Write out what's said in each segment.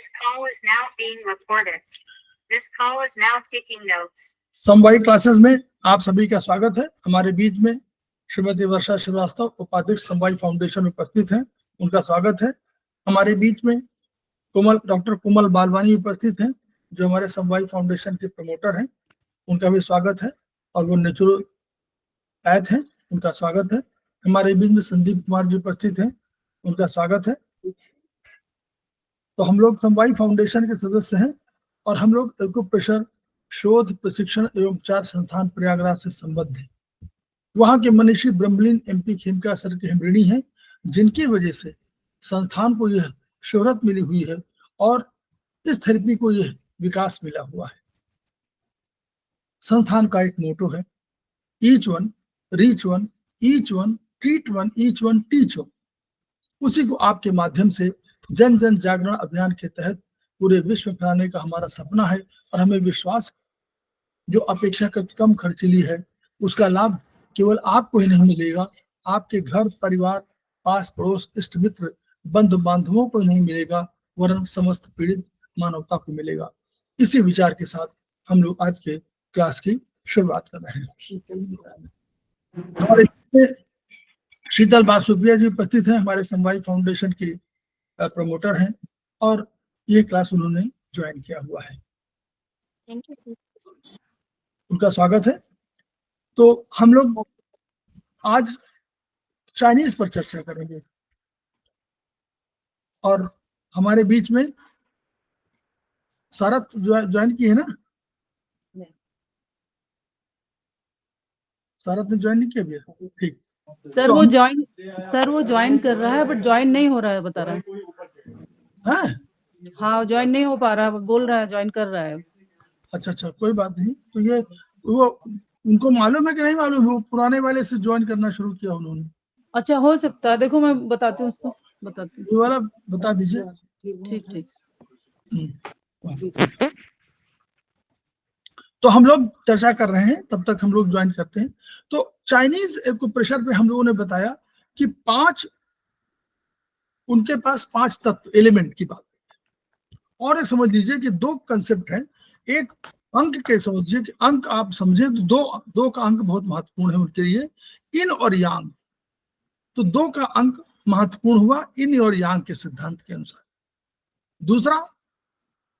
This call is now being recorded. This call is now taking notes. समवायी classes में आप सभी का स्वागत है। हमारे बीच में श्रीमती वर्षा श्रीवास्तव उपाध्यक्ष समवायी फाउंडेशन उपस्थित हैं, उनका स्वागत है। हमारे बीच में डॉक्टर कोमल बालवानी उपस्थित हैं, जो हमारे समवायी फाउंडेशन के प्रमोटर हैं, उनका भी स्वागत है। और वो नेचुरोपैथ हैं, उनका स्वागत है। हमारे बीच में संदीप कुमार जी उपस्थित हैं, उनका स्वागत है। तो हम लोग समवायी फाउंडेशन के सदस्य हैं और हम लोग एक्यूप्रेशर शोध प्रशिक्षण एवं उपचार संस्थान प्रयागराज से संबद्ध हैं। वहाँ के मनीषी ब्रह्मलीन एमपी खेमका सर के ऋणी हैं, जिनकी वजह से संस्थान को यह शोहरत मिली हुई है और इस थेरेपी को यह विकास मिला हुआ है। संस्थान का एक मोटो है, each one reach one, each one treat one, each one teach one. उसी को आपके माध्यम से जन जन जागरण अभियान के तहत पूरे विश्व में फैलाने का हमारा सपना है और हमें विश्वास जो अपेक्षाकृत कम खर्चीली है, उसका लाभ केवल आपको ही नहीं मिलेगा, आपके घर परिवार, पास पड़ोस, इष्ट मित्र, बंधु बांधवों को नहीं मिलेगा, वरन समस्त पीड़ित मानवता को मिलेगा। इसी विचार के साथ हम लोग आज के क्लास की शुरुआत कर रहे हैं। हमारे शीतल बासुप्रिया जी उपस्थित हैं, हमारे समवायी फाउंडेशन के प्रमोटर हैं और ये क्लास उन्होंने ज्वाइन किया हुआ है। Thank you, sir. उनका स्वागत है। तो हम लोग आज चाइनीज पर चर्चा करेंगे और हमारे बीच में सारथ ज्वाइन की है ना? सारथ ने ज्वाइन नहीं किया अभी? ठीक सर, वो ज्वाइन कर रहा है, बट ज्वाइन नहीं हो रहा है, बता रहा है। हाँ, ज्वाइन नहीं हो पा रहा, बोल रहा है ज्वाइन कर रहा है। अच्छा, कोई बात नहीं। तो ये वो उनको मालूम है कि नहीं मालूम? वो पुराने वाले से ज्वाइन करना शुरू किया उन्होंने। अच्छा, हो सकता है। देखो, मैं बताती हूँ उसको, बताती हूँ। ये वाला बता दीजिए। ठीक। तो हम लोग चर्चा कर रहे हैं, तब तक हम लोग ज्वाइन करते हैं। तो चाइनीज एक्यूप्रेशर पे हम लोगों ने बताया कि उनके पास 5 तत्व एलिमेंट की बात है। और एक समझ लीजिए कि 2 कंसेप्ट हैं। एक अंक के समझिए कि अंक आप समझे तो दो का अंक बहुत महत्वपूर्ण है उनके लिए, इन और यांग। तो 2 का अंक महत्वपूर्ण हुआ इन और यांग के सिद्धांत के अनुसार। दूसरा,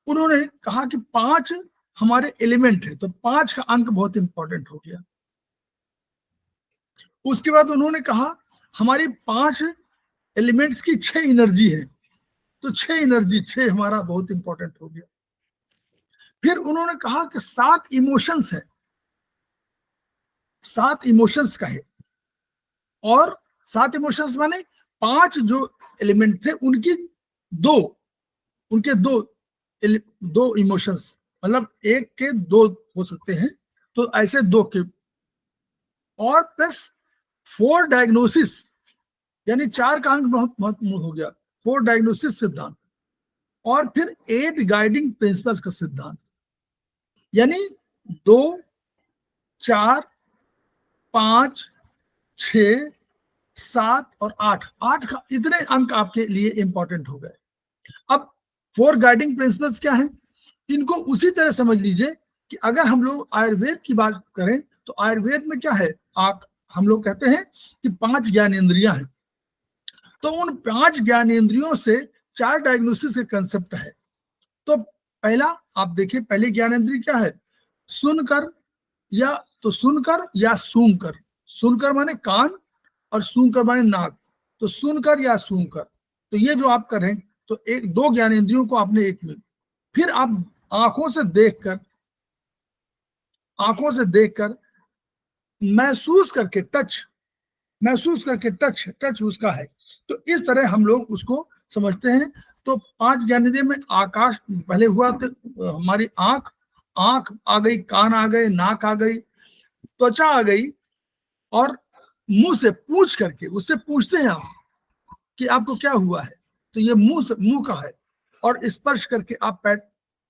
उन्होंने कहा कि 5 हमारे एलिमेंट है, तो 5 का अंक बहुत इंपॉर्टेंट हो गया। उसके बाद उन्होंने कहा हमारी 5 एलिमेंट्स की 6 एनर्जी है, तो 6 एनर्जी 6 हमारा बहुत इंपॉर्टेंट हो गया। फिर उन्होंने कहा कि 7 इमोशंस है, 7 इमोशंस का है। और 7 इमोशंस माने 5 जो एलिमेंट थे उनके दो इमोशंस, मतलब एक के 2 हो सकते हैं, तो ऐसे 2 के। और प्लस 4 डायग्नोसिस, यानी 4 का अंक बहुत महत्वपूर्ण हो गया, 4 डायग्नोसिस सिद्धांत। और फिर 8 गाइडिंग प्रिंसिपल्स का सिद्धांत, यानी 2, 4, 5, 6, 7 और 8 का इतने अंक आपके लिए इंपॉर्टेंट हो गए। अब 4 गाइडिंग प्रिंसिपल्स क्या है? इनको उसी तरह समझ लीजिए कि अगर हम लोग आयुर्वेद की बात करें तो आयुर्वेद में क्या है, हम लोग कहते हैं कि 5 ज्ञानेंद्रियां हैं। तो उन 5 ज्ञानेंद्रियों से 4 डायग्नोसिस के कंसेप्ट है। तो पहला आप देखिए, पहली ज्ञानेंद्रिय क्या है? सुनकर या सूंघकर। सुनकर माने कान और सूंघकर माने नाक। तो सुनकर या सूंघकर, तो ये जो आप करें तो 2 ज्ञानेंद्रियों को आपने एक में। फिर आप आंखों से देखकर महसूस करके टच उसका है। तो इस तरह हम लोग उसको समझते हैं। तो 5 ज्ञानेंद्रिय में आकाश पहले हुआ, तो हमारी आंख आ गई, कान आ गए, नाक आ गई, त्वचा आ गई, और मुंह से पूछ करके उससे पूछते हैं आप कि आपको क्या हुआ है, तो ये मुंह का है। और स्पर्श करके आप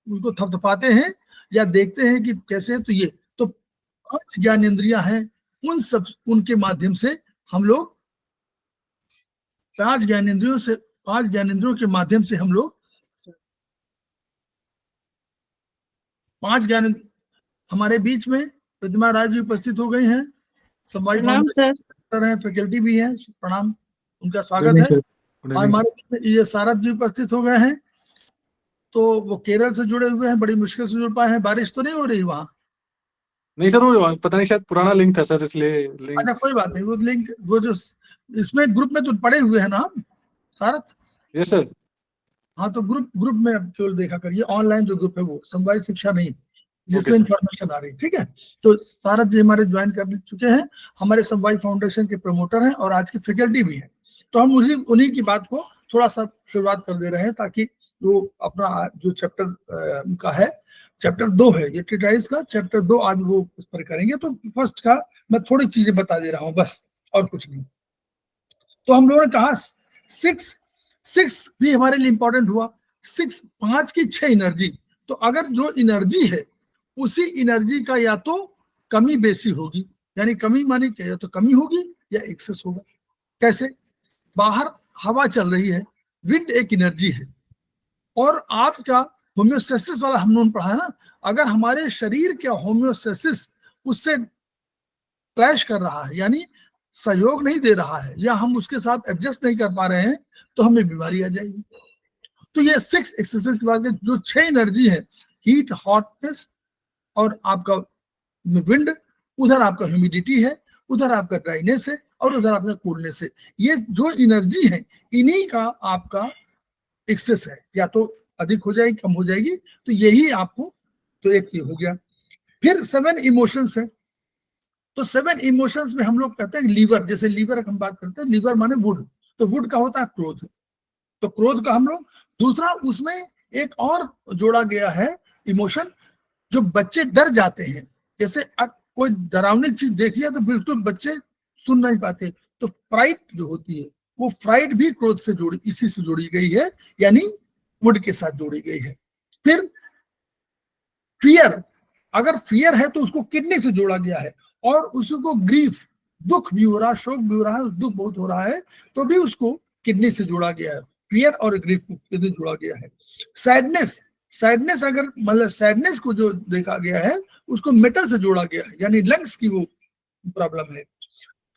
उनको थपथपाते हैं या देखते हैं कि कैसे है। तो ये तो 5 ज्ञानेंद्रियां हैं, उनके माध्यम से हम लोग 5 ज्ञानेंद्रियों के माध्यम से हम लोग 5 ज्ञान हमारे बीच में प्रतिमा राय जी उपस्थित हो गई हैं, संवाई प्रणाम सर। फाउंडेशन है, फैकल्टी भी है, प्रणाम, उनका स्वागत है। और हमारे बीच में ये सारद जी उपस्थित हो गए हैं, तो वो केरल से जुड़े हुए हैं, बड़ी मुश्किल से जुड़ पाए हैं। बारिश तो नहीं हो रही वहाँ? नहीं सर, वो पता नहीं शायद पुराना लिंक था सर, इसलिए लिंक। अच्छा कोई बात नहीं, वो लिंक वो जो इसमें ग्रुप में तो पड़े हुए हैं ना हम सारद? Yes sir. हाँ तो ग्रुप में अब केवल देखा करिए, ऑनलाइन जो ग्रुप है वो समवाय शिक्षा नहीं, ओके जिसमें सर। इंफॉर्मेशन आ रही है, ठीक है। तो सारद जी हमारे ज्वाइन कर चुके हैं, हमारे समवाय फाउंडेशन के प्रमोटर हैं और आज की फैकल्टी भी है। तो हम उन्हीं की बात को थोड़ा सा शुरुआत कर दे रहे हैं, ताकि वो अपना जो चैप्टर उनका है, चैप्टर 2 है ये ट्रीटाइज का, चैप्टर 2 आज वो इस पर करेंगे। तो फर्स्ट का मैं थोड़ी चीजें बता दे रहा हूँ बस, और कुछ नहीं। तो हम लोगों ने कहा 6 भी हमारे लिए इंपॉर्टेंट हुआ। 5 की 6 एनर्जी, तो अगर जो एनर्जी है उसी एनर्जी का या तो कमी बेसी होगी, यानी कमी मानी क्या, या तो कमी होगी या एक्सेस होगा। कैसे? बाहर हवा चल रही है, विंड एक एनर्जी है, और आपका होम्योस्टेसिस वाला हम लोगों ने पढ़ा है ना, अगर हमारे शरीर का होम्योस्टेसिस उससे क्लैश कर रहा है, यानी सहयोग नहीं दे रहा है, या हम उसके साथ एडजस्ट नहीं कर पा रहे हैं, तो हमें बीमारी आ जाएगी। तो ये 6 एक्सरसाइज की बात है, जो 6 एनर्जी है, हीट, हॉटनेस, और आपका विंड, उधर आपका ह्यूमिडिटी है, उधर आपका ड्राइनेस है, और उधर आपका कूलनेस है। ये जो एनर्जी है, इन्हीं का आपका एक्सेस है, या तो अधिक हो जाएगी, कम हो जाएगी। तो यही आपको, तो एक ये हो गया। फिर 7 इमोशंस है। तो 7 इमोशंस में हम लोग कहते हैं लीवर, जैसे लीवर हम बात करते हैं, लीवर माने वुड, तो वुड का होता है क्रोध, तो क्रोध का हम लोग, दूसरा उसमें एक और जोड़ा गया है इमोशन, जो बच्चे डर जाते हैं, जैसे कोई डरावनी चीज देख लिया तो बिल्कुल बच्चे सुन नहीं पाते, तो फ्राइट जो होती है, वो फ्राइट भी क्रोध से जोड़ी, इसी से जोड़ी गई है, यानी वुड के साथ जोड़ी गई है। फिर फियर, अगर फियर है तो उसको किडनी से जोड़ा गया है, और उसको ग्रीफ, दुख भी हो रहा है, शोक भी हो रहा है, दुख बहुत हो रहा है, तो भी उसको किडनी से जोड़ा गया है। फियर और ग्रीफ को किडनी जोड़ा गया है। सैडनेस अगर मतलब सैडनेस को जो देखा गया है, उसको मेटल से जोड़ा गया है, यानी लंग्स की वो प्रॉब्लम है।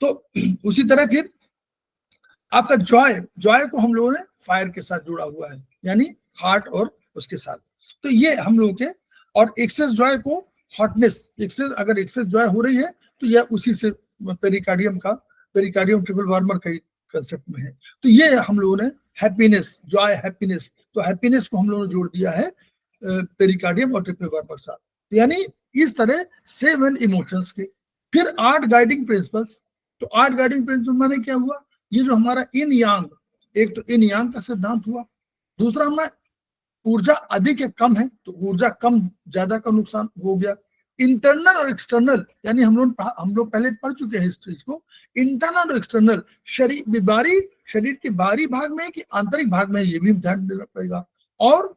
तो उसी तरह फिर आपका जॉय को हम लोगों ने फायर के साथ जोड़ा हुआ है, यानी हार्ट और उसके साथ। तो ये हम लोगों के, और एक्सेस जॉय को हॉटनेस, अगर एक्सेस जॉय हो रही है तो यह उसी से पेरिकार्डियम ट्रिपल वार्मर का कंसेप्ट में है। तो ये हम लोगों ने हैप्पीनेस, जॉय, हैप्पीनेस, तो हैप्पीनेस को हम लोगों ने जोड़ दिया है पेरिकार्डियम और ट्रिपल वार्मर साथ। यानी इस तरह 7 इमोशंस के। फिर 8 गाइडिंग प्रिंसिपल्स। तो 8 गाइडिंग प्रिंसिपल माने क्या हुआ, ये जो हमारा इन यांग, एक तो इन यांग का सिद्धांत हुआ, दूसरा हमारा ऊर्जा अधिक या कम है, तो ऊर्जा कम ज्यादा का नुकसान हो गया। इंटरनल और एक्सटर्नल, यानी हम लोग पहले पढ़ चुके हैं इस चीज को, इंटरनल और एक्सटर्नल, शरीर के बाहरी भाग में कि आंतरिक भाग में, ये भी ध्यान देना पड़ेगा। और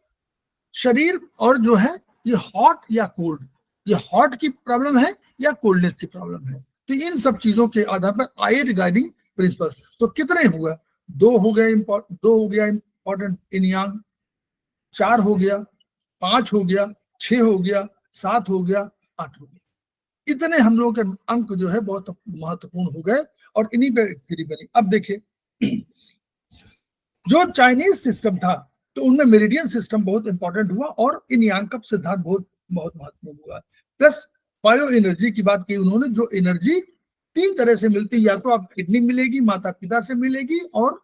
शरीर, और जो है ये हॉट या कोल्ड, ये हॉट की प्रॉब्लम है या कोल्डनेस की प्रॉब्लम है। तो इन सब चीजों के आधार पर 8 गाइडिंग प्रिंसिपल्स। तो कितने हुआ? 2 हो गया इंपॉर्टेंट इन यांग, 4 हो गया, 5 हो गया, 6 हो गया, 7 हो गया, 8 हो गया। इतने हम लोगों के अंक जो है बहुत महत्वपूर्ण हो गए, और इन्हीं पे थ्योरी बनी। अब देखिए, जो चाइनीज सिस्टम था, तो उनमें मेरिडियन सिस्टम बहुत इंपॉर्टेंट हुआ, और इन यांग का सिद्धांत बहुत महत्वपूर्ण हुआ। प्लस बायो एनर्जी की बात की उन्होंने, जो एनर्जी 3 तरह से मिलती है, या तो आप किडनी मिलेगी, माता पिता से मिलेगी, और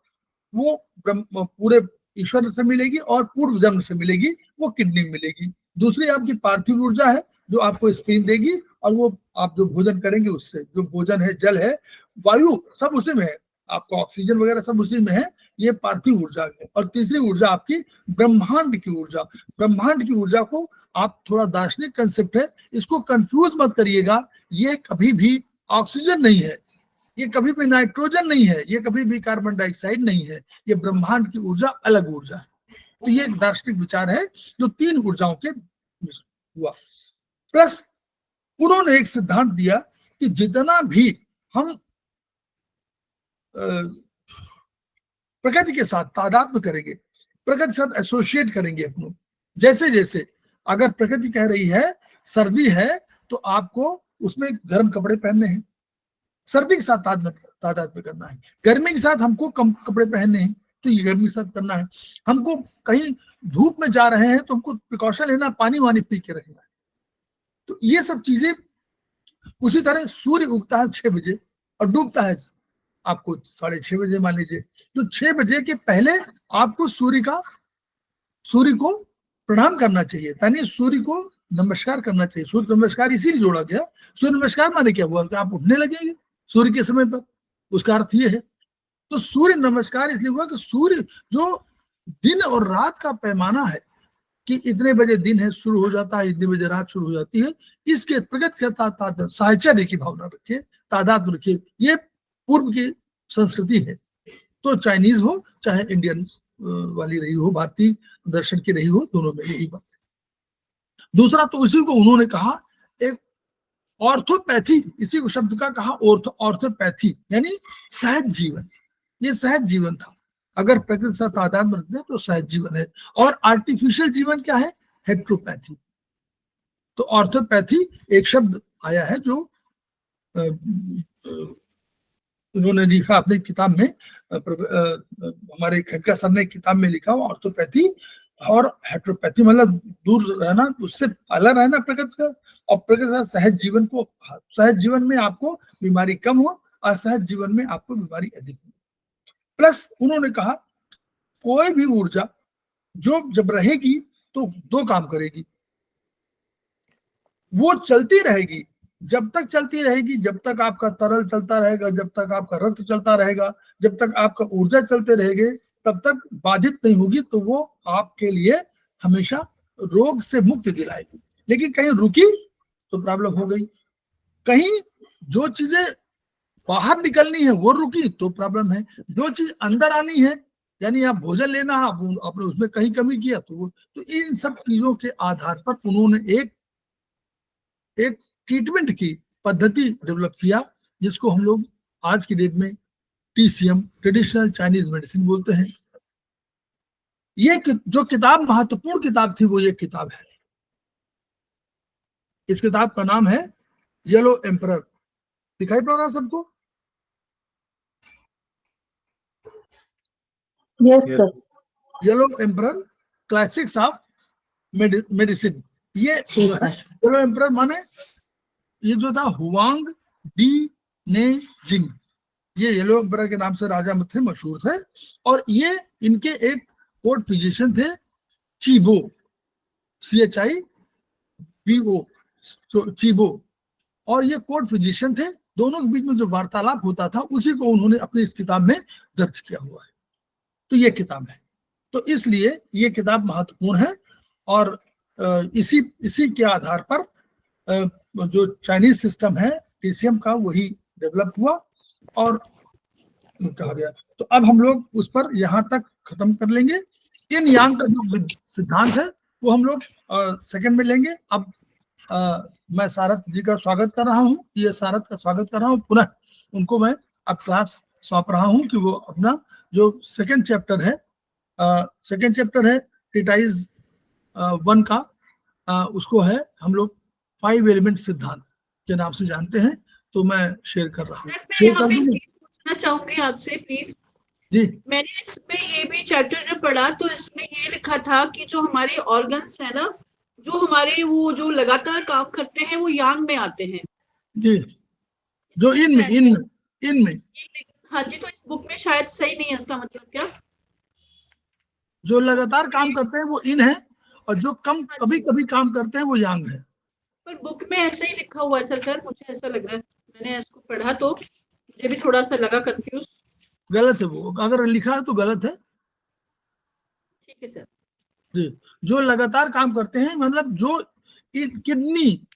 वो पूरे ईश्वर से मिलेगी, और पूर्व जन्म से मिलेगी, वो किडनी मिलेगी। दूसरी आपकी पार्थिव ऊर्जा है, जो आपको स्क्रीन देगी, और वो आप जो भोजन करेंगे उससे, जो भोजन है, जल है, वायु, सब उसी में है, आपका ऑक्सीजन वगैरह सब उसी में है, ये पार्थिव ऊर्जा है। और तीसरी ऊर्जा आपकी ब्रह्मांड की ऊर्जा। ब्रह्मांड की ऊर्जा को आप, थोड़ा दार्शनिक कंसेप्ट है, इसको कंफ्यूज मत करिएगा, ये कभी भी ऑक्सीजन नहीं है, ये कभी भी नाइट्रोजन नहीं है, ये कभी भी कार्बन डाइऑक्साइड नहीं है, ये ब्रह्मांड की ऊर्जा अलग ऊर्जा है। तो ये एक दार्शनिक विचार है जो 3 ऊर्जाओं के हुआ। प्लस उन्होंने एक सिद्धांत दिया कि जितना भी हम प्रकृति के साथ तादात्म्य करेंगे, प्रकृति के साथ एसोसिएट करेंगे अपनों, जैसे जैसे अगर प्रकृति कह रही है सर्दी है तो आपको उसमें गर्म कपड़े पहनने हैं, सर्दी के साथ तादाद में करना है। गर्मी के साथ हमको कम कपड़े पहनने हैं तो ये गर्मी के साथ करना है। हमको कहीं धूप में जा रहे हैं तो हमको प्रिकॉशन लेना, पानी वानी पी के रखना है। तो ये सब चीजें, उसी तरह सूर्य उगता है 6 बजे और डूबता है आपको 6:30 बजे मान लीजिए, तो 6 बजे के पहले आपको सूर्य को प्रणाम करना चाहिए, यानी सूर्य को नमस्कार करना चाहिए। सूर्य नमस्कार इसीलिए जोड़ा गया। सूर्य नमस्कार माने क्या हुआ कि आप उठने लगेंगे सूर्य के समय पर, उसका अर्थ ये है। तो सूर्य नमस्कार इसलिए हुआ कि सूर्य जो दिन और रात का पैमाना है कि इतने बजे दिन है शुरू हो जाता है, इतने बजे रात शुरू हो जाती है, इसके प्रगति के साहचर्य की भावना रखिए, तादाद रखिए। ये पूर्व की संस्कृति है, तो चाइनीज हो चाहे इंडियन वाली रही हो, भारतीय दर्शन की रही हो, दोनों में यही बात है। दूसरा तो इसी को उन्होंने कहा एक ऑर्थोपैथी, इसी को शब्द का कहा ऑर्थोपैथी, यानी सहज जीवन। ये सहज जीवन था। अगर प्रकृति से तादाद में रखते हैं तो सहज जीवन है। और आर्टिफिशियल जीवन क्या है? हेट्रोपैथी। तो ऑर्थोपैथी एक शब्द आया है जो उन्होंने लिखा अपनी किताब में, हमारे खड़का सर ने किताब में लिखा हुआ ऑर्थोपैथी और हेट्रोपैथी, मतलब दूर रहना, उससे अलग रहना प्रकृति से, और प्रकृति से सहज जीवन को, सहज जीवन में आपको बीमारी कम हो, असहज जीवन में आपको बीमारी अधिक हो। प्लस उन्होंने कहा कोई भी ऊर्जा जो जब रहेगी तो 2 काम करेगी, वो चलती रहेगी, जब तक चलती रहेगी, जब तक आपका तरल चलता रहेगा, जब तक आपका रक्त चलता रहेगा, जब तक आपका ऊर्जा चलते रहेंगे, तब तक बाधित नहीं होगी, तो वो आपके लिए हमेशा रोग से मुक्ति दिलाएगी। लेकिन कहीं रुकी तो प्रॉब्लम हो गई, कहीं जो चीजें बाहर निकलनी है वो रुकी तो प्रॉब्लम है, जो चीज अंदर आनी है, यानी आप भोजन लेना, आपने उसमें कहीं कमी किया तो इन सब चीजों के आधार पर उन्होंने एक ट्रीटमेंट की पद्धति डेवलप किया, जिसको हम लोग आज की डेट में TCM, ट्रेडिशनल चाइनीज मेडिसिन बोलते हैं। ये जो किताब महत्वपूर्ण किताब थी वो ये किताब है। इस किताब का नाम है येलो एम्परर। दिखाई पड़ रहा सबको? Yes sir. Yellow emperor classics of medicine. ये येलो एम्परर माने ये जो था हुआंग डी ने जिंग, ये येलो एम्परर के नाम से राजा थे, मशहूर थे। और ये इनके एक कोर्ट फिजिशियन थे, चीबो, CHIBO, चीबो। और ये कोर्ट फिजिशियन थे। दोनों के बीच में जो वार्तालाप होता था उसी को उन्होंने अपनी इस किताब में दर्ज किया हुआ है। तो ये किताब है, तो इसलिए ये किताब महत्वपूर्ण है। और इसी के आधार पर जो चाइनीज सिस्टम है TCM का, वही डेवलप हुआ और कहा गया। तो अब हम लोग उस पर यहाँ तक खत्म कर लेंगे। इन यांग का जो सिद्धांत है वो हम लोग सेकंड में लेंगे। अब मैं सारथ जी का स्वागत कर रहा हूँ, ये सारथ का स्वागत कर रहा हूँ पुनः। उनको मैं अब क्लास सौंप रहा हूँ कि वो अपना जो सेकंड चैप्टर है ट्रीटाइज 1 का, उसको है हम लोग 5 एलिमेंट सिद्धांत के नाम से जानते हैं। तो मैं शेयर कर रहा हूँ। शेयर कर दूंगी। पूछना चाहूंगी आपसे प्लीज जी। मैंने इसमें ये भी चैप्टर जब पढ़ा तो इसमें ये लिखा था कि जो हमारे ऑर्गन्स है ना, जो हमारे वो जो लगातार काम करते हैं वो यांग में आते हैं। जी, जो इनमें हाँ जी, तो इस बुक में शायद सही नहीं है, इसका मतलब क्या? जो लगातार काम करते हैं वो इन है, और जो कम कभी कभी काम करते हैं वो यांग है। पर बुक में ऐसा ही लिखा हुआ था सर, मुझे ऐसा लग रहा है। मैंने इसको पढ़ा तो मुझे भी थोड़ा सा लगा कंफ्यूज। गलत है वो, अगर लिखा है तो गलत है। ठीक है सर जी। जो लगातार काम करते हैं मतलब जो किडनी,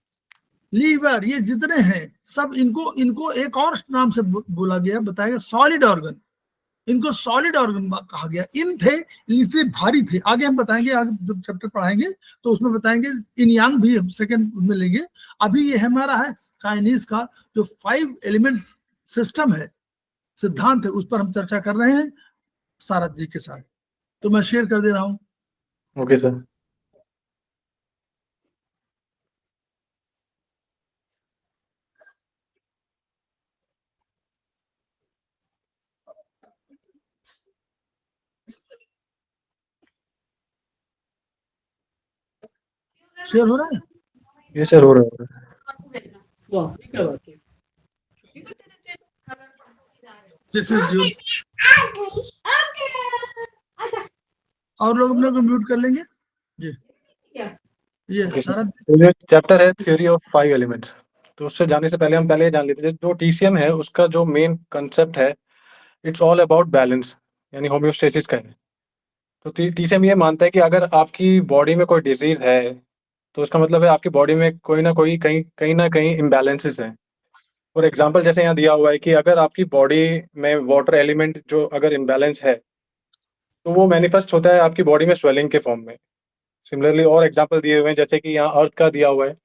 लीवर, ये जितने हैं सब, इनको एक और नाम से बोला गया, बताया सॉलिड ऑर्गन। इनको सॉलिड ऑर्गन कहा गया। इन थे इसलिए भारी थे। आगे हम बताएंगे, आगे जब चैप्टर पढ़ाएंगे तो उसमें बताएंगे। इन यांग भी हम सेकंड में लेंगे। अभी ये हमारा है चाइनीज का जो 5 एलिमेंट सिस्टम है, सिद्धांत है, उस पर हम चर्चा कर रहे हैं सारथ जी के साथ। तो मैं शेयर कर दे रहा हूँ। Okay sir. शेयर हो रहा है? ये सर हो रहा है। वाह, ये क्या बात है? This is your. और लोग अपने को म्यूट कर लेंगे जी। ये सारा तो ये चैप्टर है थ्योरी ऑफ 5 एलिमेंट्स। तो उससे जाने से पहले हम पहले ये जान लेते थे, जो टीसीएम है उसका जो मेन कंसेप्ट है, इट्स ऑल अबाउट बैलेंस, यानी होम्योस्टेसिस का है। तो टीसीएम ये मानता है कि अगर आपकी बॉडी में कोई डिजीज है तो उसका मतलब है आपकी बॉडी में कोई ना कोई कहीं ना कहीं इम्बैलेंसेस हैं। फॉर एग्जांपल जैसे यहाँ दिया हुआ है कि अगर आपकी बॉडी में वाटर एलिमेंट जो अगर इम्बैलेंस है तो वो मैनिफेस्ट होता है आपकी बॉडी में स्वेलिंग के फॉर्म में। सिमिलरली और एग्जांपल दिए हुए हैं, जैसे कि यहाँ अर्थ का दिया हुआ है,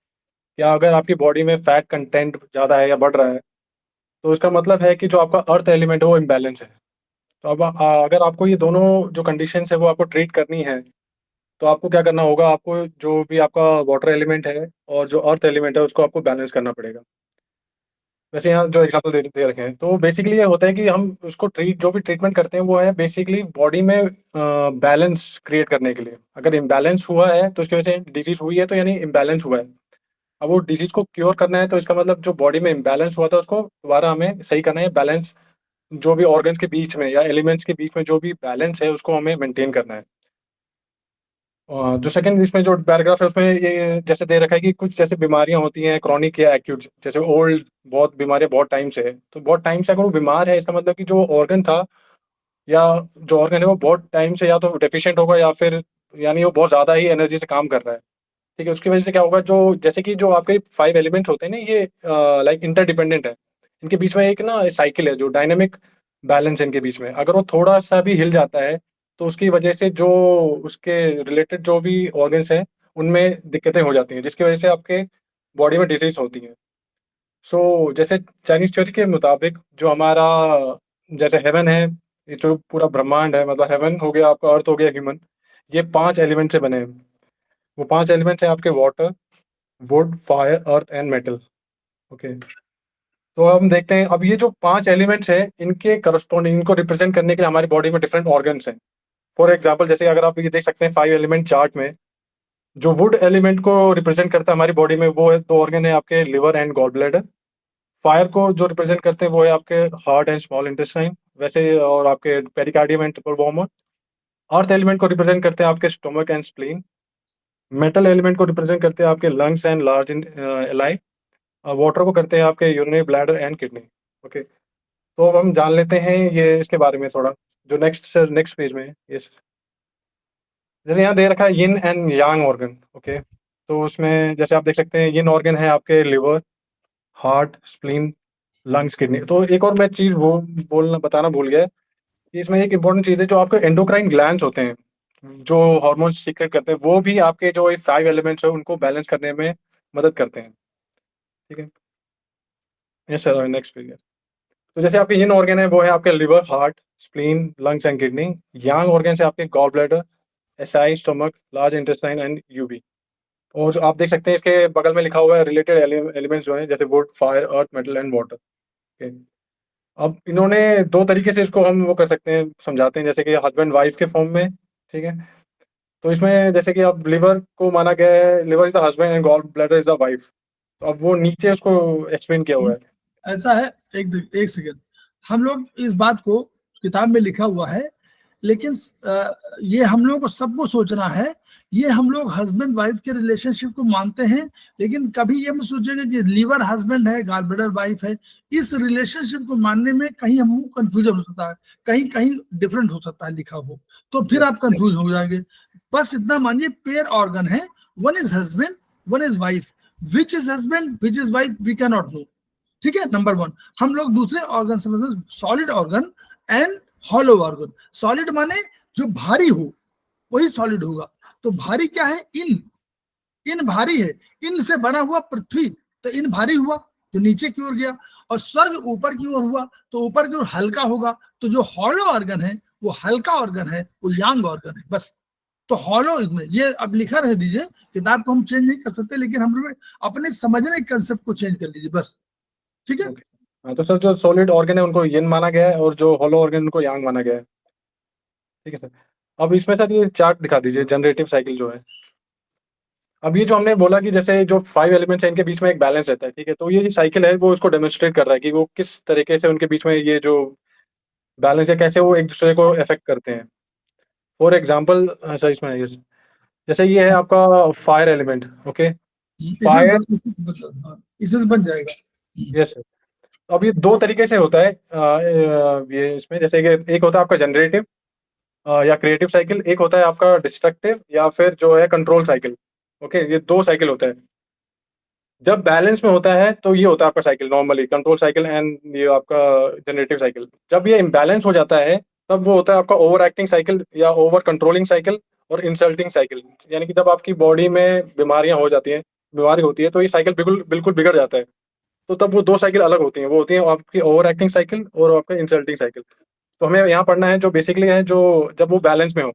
या अगर आपकी बॉडी में फैट कंटेंट ज़्यादा है या बढ़ रहा है तो इसका मतलब है कि जो आपका अर्थ एलिमेंट है वो इम्बैलेंस है। तो अब अगर आपको ये दोनों जो कंडीशंस है वो आपको ट्रीट करनी है तो आपको क्या करना होगा, आपको जो भी आपका वाटर एलिमेंट है और जो अर्थ एलिमेंट है उसको आपको बैलेंस करना पड़ेगा। वैसे यहाँ जो एग्जांपल दे रखे हैं, तो बेसिकली ये होता है कि हम उसको जो भी ट्रीटमेंट करते हैं वो है बेसिकली बॉडी में बैलेंस क्रिएट करने के लिए। अगर इम्बैलेंस हुआ है तो उसकी वजह से डिजीज हुई है, तो यानी इम्बैलेंस हुआ है। अब वो डिजीज को क्योर करना है तो इसका मतलब जो बॉडी में इम्बैलेंस हुआ था उसको दोबारा हमें सही करना है। बैलेंस जो भी ऑर्गन्स के बीच में या एलिमेंट्स के बीच में जो भी बैलेंस है उसको हमें मेंटेन करना है। जो सेकंड इसमें जो पैराग्राफ है उसमें ये जैसे दे रखा है कि कुछ जैसे बीमारियां होती हैं क्रॉनिक या एक्यूट, जैसे ओल्ड बहुत बीमारियां बहुत टाइम से है, तो बहुत टाइम से अगर वो बीमार है इसका मतलब कि जो ऑर्गन था या जो ऑर्गन है वो बहुत टाइम से या तो डेफिशिएंट होगा या फिर यानी वो बहुत ज़्यादा ही एनर्जी से काम कर रहा है। ठीक है, उसकी वजह से क्या होगा, जो जैसे कि जो आपके 5 एलिमेंट्स होते हैं ना ये लाइक इंटरडिपेंडेंट है। इनके बीच में एक ना साइकिल है जो डायनेमिक बैलेंस है इनके बीच में। अगर वो थोड़ा सा भी हिल जाता है तो उसकी वजह से जो उसके रिलेटेड जो भी ऑर्गन्स हैं उनमें दिक्कतें हो जाती हैं, जिसकी वजह से आपके बॉडी में डिजीज होती हैं। सो जैसे चाइनीज थ्योरी के मुताबिक जो हमारा जैसे हेवन है, ये जो पूरा ब्रह्मांड है, मतलब हेवन हो गया आपका, अर्थ हो गया, ह्यूमन, ये 5 एलिमेंट से बने हैं। वो 5 एलिमेंट्स हैं आपके water, would, fire, earth and metal. Okay, तो हम देखते हैं अब ये जो 5 एलिमेंट्स हैं इनके करस्पॉन्डिंग, इनको रिप्रेजेंट करने के लिए हमारी बॉडी में डिफरेंट ऑर्गन्स हैं। फॉर एग्जाम्पल जैसे अगर आप ये देख सकते हैं 5 एलिमेंट चार्ट में, जो वुड एलिमेंट को रिप्रेजेंट करता है हमारी बॉडी में वो है 2 ऑर्गन है आपके liver and gall bladder. Fire को जो रिप्रेजेंट करते हैं वो है आपके हार्ट एंड स्मॉल इंटेस्टाइन वैसे, और आपके pericardium and triple warmer. Earth element को रिप्रेजेंट करते हैं आपके stomach and spleen. Metal element को रिप्रेजेंट करते हैं आपके lungs and large ally. Water को करते हैं आपके urinary bladder and kidney. Okay, तो अब हम जान लेते हैं ये इसके बारे में थोड़ा, जो नेक्स्ट पेज में है। यस, जैसे यहाँ दे रखा है yin and yang organ. Okay, तो उसमें जैसे आप देख सकते हैं यिन ऑर्गन है आपके liver, heart, spleen, lungs, kidney. तो एक और मैं चीज़ वो बताना भूल गया कि इसमें एक इंपॉर्टेंट चीज़ है, जो आपके एंडोक्राइन ग्लैंड्स होते हैं जो हार्मोन्स सीक्रेट करते हैं, वो भी आपके जो 5 एलिमेंट्स है उनको बैलेंस करने में मदद करते हैं। ठीक है, यस सर, नेक्स्ट पेज। तो जैसे आपके यिन ऑर्गन है वो है आपके liver, heart, spleen, lungs and kidney. Yang organ है आपके gall bladder, SI, stomach, large intestine and UB. और जो आप देख सकते हैं इसके बगल में लिखा हुआ है रिलेटेड एलिमेंट्स जो हैं, जैसे would, fire, earth, metal and water. Okay, अब इन्होंने 2 तरीके से इसको हम वो कर सकते हैं, समझाते हैं, जैसे कि हस्बैंड वाइफ के फॉर्म में। ठीक है, तो इसमें जैसे कि अब लिवर को माना गया है, liver is the husband and gall bladder is the wife. तो अब वो नीचे उसको एक्सप्लेन किया हुआ है। ऐसा है, एक सेकेंड, हम लोग इस बात को किताब में लिखा हुआ है, लेकिन ये हम लोग को सबको सोचना है। ये हम लोग हस्बैंड वाइफ के रिलेशनशिप को मानते हैं, लेकिन कभी ये मत सोचेंगे कि लीवर हस्बैंड है, गॉल ब्लैडर वाइफ है। इस रिलेशनशिप को मानने में कहीं हमको कंफ्यूजन हो सकता है, कहीं कहीं डिफरेंट हो सकता है लिखा हो, तो फिर आप कंफ्यूज हो जाएंगे। बस इतना मानिए, पेयर ऑर्गन है, one is husband, one is wife. Which is husband, which is wife, we can not know. ठीक है, नंबर 1। हम लोग दूसरे ऑर्गन समझते हैं, solid organ and hollow organ. Solid माने जो भारी हो वही सॉलिड होगा। तो भारी क्या है? इन भारी है, इन से बना हुआ पृथ्वी, तो इन भारी हुआ जो नीचे की ओर गया, और स्वर्ग ऊपर की ओर हुआ तो ऊपर की ओर हल्का होगा। तो जो हॉलो ऑर्गन है वो हल्का ऑर्गन है, वो यांग ऑर्गन है, बस। तो हॉलो इसमें ये अब लिखा रह दीजिए, किताब को हम चेंज नहीं कर सकते, लेकिन हम लोग अपने समझने के कंसेप्ट को चेंज कर लीजिए बस। ठीक है, हाँ, तो सर जो सॉलिड ऑर्गन है उनको यिन माना गया है और जो हॉलो ऑर्गन उनको यांग माना गया है। ठीक है सर, अब इसमें सर ये चार्ट दिखा दीजिए, जनरेटिव साइकिल जो है। अब ये जो हमने बोला कि जैसे जो 5 एलिमेंट्स हैं इनके बीच में एक बैलेंस रहता है, ठीक है? तो ये जो साइकिल है वो इसको डेमोंस्ट्रेट कर रहा है कि वो किस तरीके से उनके बीच में ये जो बैलेंस है कैसे वो एक-दूसरे को अफ़ेक्ट करते हैं। फॉर एग्ज़ाम्पल अच्छा इसमें ये जैसे ये है आपका फायर एलिमेंट, ओके? फायर इसमें से बन जाएगा। Yes sir. अब ये 2 तरीके से होता है ये इसमें जैसे कि एक होता है आपका जनरेटिव या क्रिएटिव साइकिल, एक होता है आपका डिस्ट्रक्टिव या फिर जो है कंट्रोल साइकिल, ओके? ये 2 साइकिल होता है। जब बैलेंस में होता है तो ये होता है आपका cycle normally control cycle and ये आपका जनरेटिव साइकिल। जब ये इम्बैलेंस हो जाता है तब वो होता है आपका ओवर एक्टिंग साइकिल या ओवर कंट्रोलिंग साइकिल और इंसल्टिंग साइकिल। यानी कि जब आपकी बॉडी में बीमारियां हो जाती हैं, बीमारी होती है तो ये साइकिल बिल्कुल बिल्कुल बिगड़ जाता है। तो तब वो 2 साइकिल अलग होती हैं, वो होती है आपकी ओवर एक्टिंग साइकिल और आपका इंसल्टिंग साइकिल। तो हमें यहाँ पढ़ना है जो बेसिकली है जो जब वो बैलेंस में हो,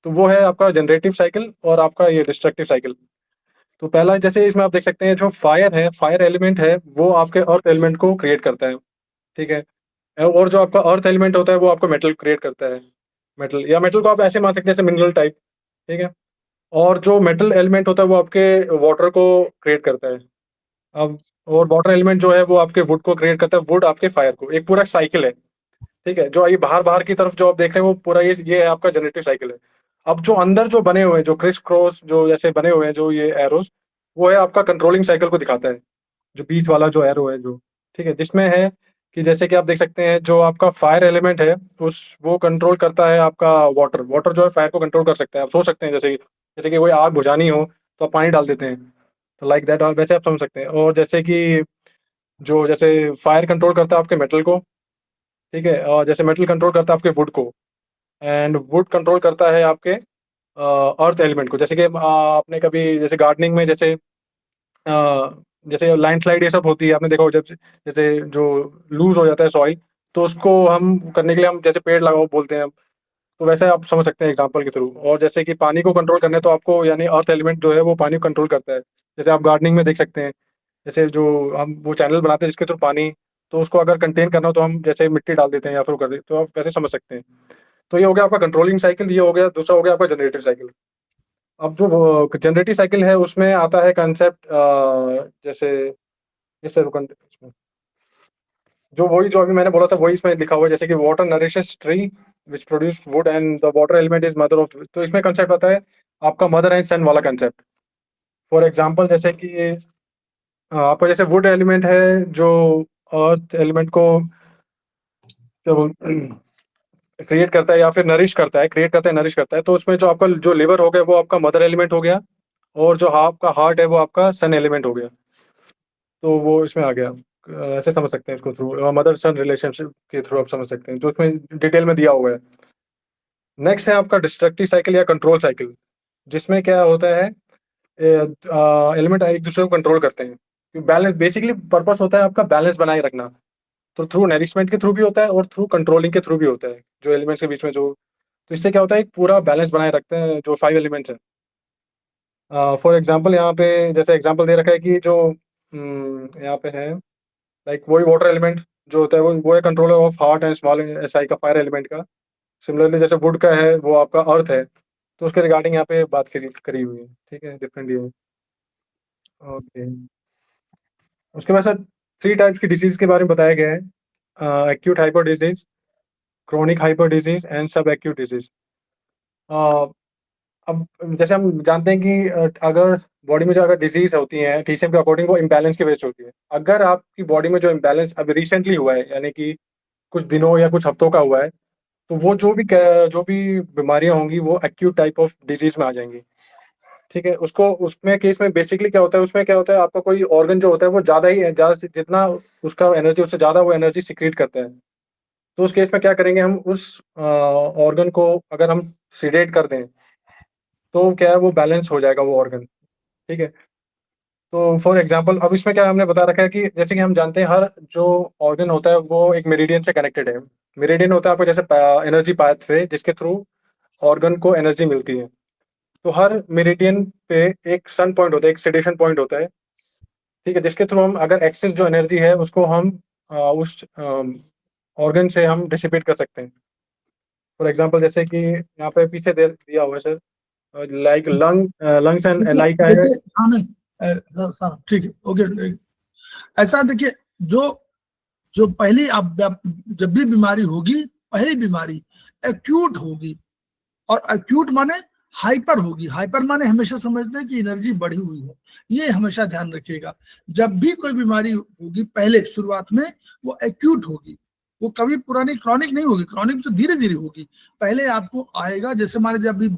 तो वो है आपका जनरेटिव साइकिल और आपका ये डिस्ट्रक्टिव साइकिल। तो पहला जैसे इसमें आप देख सकते हैं जो फायर है, फायर एलिमेंट है, वो आपके अर्थ एलिमेंट को क्रिएट करता है, ठीक है? और जो आपका अर्थ एलिमेंट होता है वो आपको मेटल क्रिएट करता है, मेटल या मेटल को आप ऐसे मान सकते हैं जैसे मिनरल टाइप, ठीक है? और जो मेटल एलिमेंट होता है वो आपके वाटर को क्रिएट करता है। अब और वाटर एलिमेंट जो है वो आपके वुड को क्रिएट करता है, वुड आपके फायर को। एक पूरा साइकिल है, ठीक है? जो ये बाहर-बाहर की तरफ जो आप देख रहे हैं वो पूरा ये है आपका जनरेटिव साइकिल है। अब जो अंदर जो बने हुए हैं, जो क्रिस क्रॉस जो जैसे बने हुए हैं जो ये एरोज़, वो है आपका कंट्रोलिंग साइकिल को दिखाता है। जो बीच वाला जो एरो है जो, ठीक है? जिसमें है कि जैसे कि आप देख सकते हैं जो आपका फायर एलिमेंट है, उस वो कंट्रोल करता है आपका वाटर। वाटर जो है फायर को कंट्रोल कर सकता है। आप सोच सकते हैं जैसे कि कोई आग बुझानी हो तो आप पानी डाल देते हैं। तो लाइक दैट वैसे आप समझ सकते हैं। और जैसे कि जो जैसे फायर कंट्रोल करता है आपके मेटल को, ठीक है? और जैसे मेटल कंट्रोल करता है आपके वुड को एंड वुड कंट्रोल करता है आपके अर्थ एलिमेंट को। जैसे कि आपने कभी जैसे गार्डनिंग में जैसे लैंडस्लाइड ये सब होती है, आपने देखा हो जब जैसे जो लूज़ हो जाता है सॉइल, तो उसको हम करने के लिए हम जैसे पेड़ लगाओ बोलते हैं हम। तो वैसे आप समझ सकते हैं एग्ज़ाम्पल के थ्रू। और जैसे कि पानी को कंट्रोल करना है तो आपको यानी अर्थ एलिमेंट जो है वो पानी को कंट्रोल करता है। जैसे आप गार्डनिंग में देख सकते हैं, जैसे जो हम वो चैनल बनाते हैं जिसके थ्रू पानी, तो उसको अगर कंटेन करना हो तो हम जैसे मिट्टी डाल देते हैं या फिर वो कर देते, तो आप वैसे समझ सकते हैं। तो ये हो गया आपका कंट्रोलिंग साइकिल, ये हो गया, दूसरा हो गया आपका जनरेटिव साइकिल। अब जो वो जनरेटिव साइकिल है उसमें आता है कंसेप्ट जैसे जैसे रुकन इसमें जो वही जो अभी मैंने बोला था वही इसमें लिखा हुआ है, जैसे कि water nourishes tree which produce would and the water element is mother of. तो इसमें कंसेप्ट आता है आपका मदर एंड सन वाला कंसेप्ट। फॉर एग्जांपल जैसे कि आपका जैसे वुड एलिमेंट है जो अर्थ एलिमेंट को क्रिएट करता है या फिर नरिश करता है, क्रिएट करता है, नरिश करता है। तो उसमें जो आपका जो लिवर हो गया वो आपका मदर एलिमेंट हो गया और जो आपका हार्ट है वो आपका सन एलिमेंट हो गया। तो वो इसमें आ गया। ऐसे समझ सकते हैं इसको थ्रू मदर सन रिलेशनशिप के थ्रू आप समझ सकते हैं, जो इसमें डिटेल में दिया हुआ है। नेक्स्ट है आपका डिस्ट्रक्टिव साइकिल या कंट्रोल साइकिल, जिसमें क्या होता है एलिमेंट एक दूसरे को कंट्रोल करते हैं। बैलेंस बेसिकली पर्पस होता है आपका बैलेंस बनाए रखना। तो थ्रू नरिशमेंट के थ्रू भी होता है और थ्रू कंट्रोलिंग के थ्रू भी होता है, जो एलिमेंट्स के बीच में जो। तो इससे क्या होता है एक पूरा बैलेंस बनाए रखते हैं जो 5 एलिमेंट्स हैं। फॉर एग्जांपल यहाँ पे जैसे एग्जांपल दे रखा है कि जो यहाँ पे है लाइक वही वाटर एलिमेंट जो होता है वो है controller of heart and small SI का फायर एलिमेंट का। सिमिलरली जैसे वुड का है वो आपका अर्थ है, तो उसके रिगार्डिंग यहाँ पे बात करी करी हुई है, ठीक है? डिफरेंट ये ओके। उसके बाद सर 3 टाइप्स की डिसीज़ के बारे में बताया गया है, acute hyper disease, chronic hyper disease and सब एक्यूट डिजीज़। अ, अब जैसे हम जानते हैं कि अगर बॉडी में जो अगर डिजीज़ होती हैं टीसीएम के अकॉर्डिंग वो इम्बैलेंस की वजह से होती है। अगर आपकी बॉडी में जो इम्बैलेंस अभी रिसेंटली हुआ है यानी कि कुछ दिनों या कुछ हफ्तों का हुआ है, तो वो जो भी बीमारियाँ होंगी वो एक्यूट टाइप ऑफ डिजीज़ में आ जाएँगी, ठीक है? उसको उसमें केस में बेसिकली क्या होता है, उसमें क्या होता है आपका कोई ऑर्गन जो होता है वो ज़्यादा से जितना उसका एनर्जी उससे ज़्यादा वो एनर्जी सीक्रेट करता है। तो उस केस में क्या करेंगे हम उस ऑर्गन को अगर हम सीडेट कर दें, तो क्या है वो बैलेंस हो जाएगा वो ऑर्गन, ठीक है? तो फॉर एग्जांपल अब इसमें क्या हमने बता रखा है कि जैसे कि हम जानते हैं हर जो ऑर्गन होता है वो एक मेरिडियन से कनेक्टेड है। मेरिडियन होता है आपको जैसे एनर्जी पाथवे जिसके थ्रू ऑर्गन को एनर्जी मिलती है। तो हर मेरिडियन पे एक सन पॉइंट होता है, एक सेडेशन पॉइंट होता है, ठीक है? जिसके थ्रू हम अगर एक्सेस जो एनर्जी है उसको हम उस ऑर्गन से हम डिसिपेट कर सकते हैं। फॉर एग्जांपल जैसे कि यहाँ पे पीछे दे दिया हुआ है sir, like lungs and LI का है। देखिए, हाँ नहीं, ठीक है, ओके। ऐसा देखिए, जो जो पहली आप जब भी बीमारी होगी, पहली बीमारी एक्यूट होगी, और एक्यूट माने हाइपर होगी। हाइपर माने हमेशा समझते हैं कि एनर्जी बढ़ी हुई है, ये हमेशा ध्यान रखिएगा। जब भी कोई बीमारी होगी पहले शुरुआत में वो एक्यूट होगी, वो कभी पुरानी क्रॉनिक नहीं होगी। क्रॉनिक तो धीरे धीरे होगी। पहले आपको आएगा, जैसे मान लीजिए अभी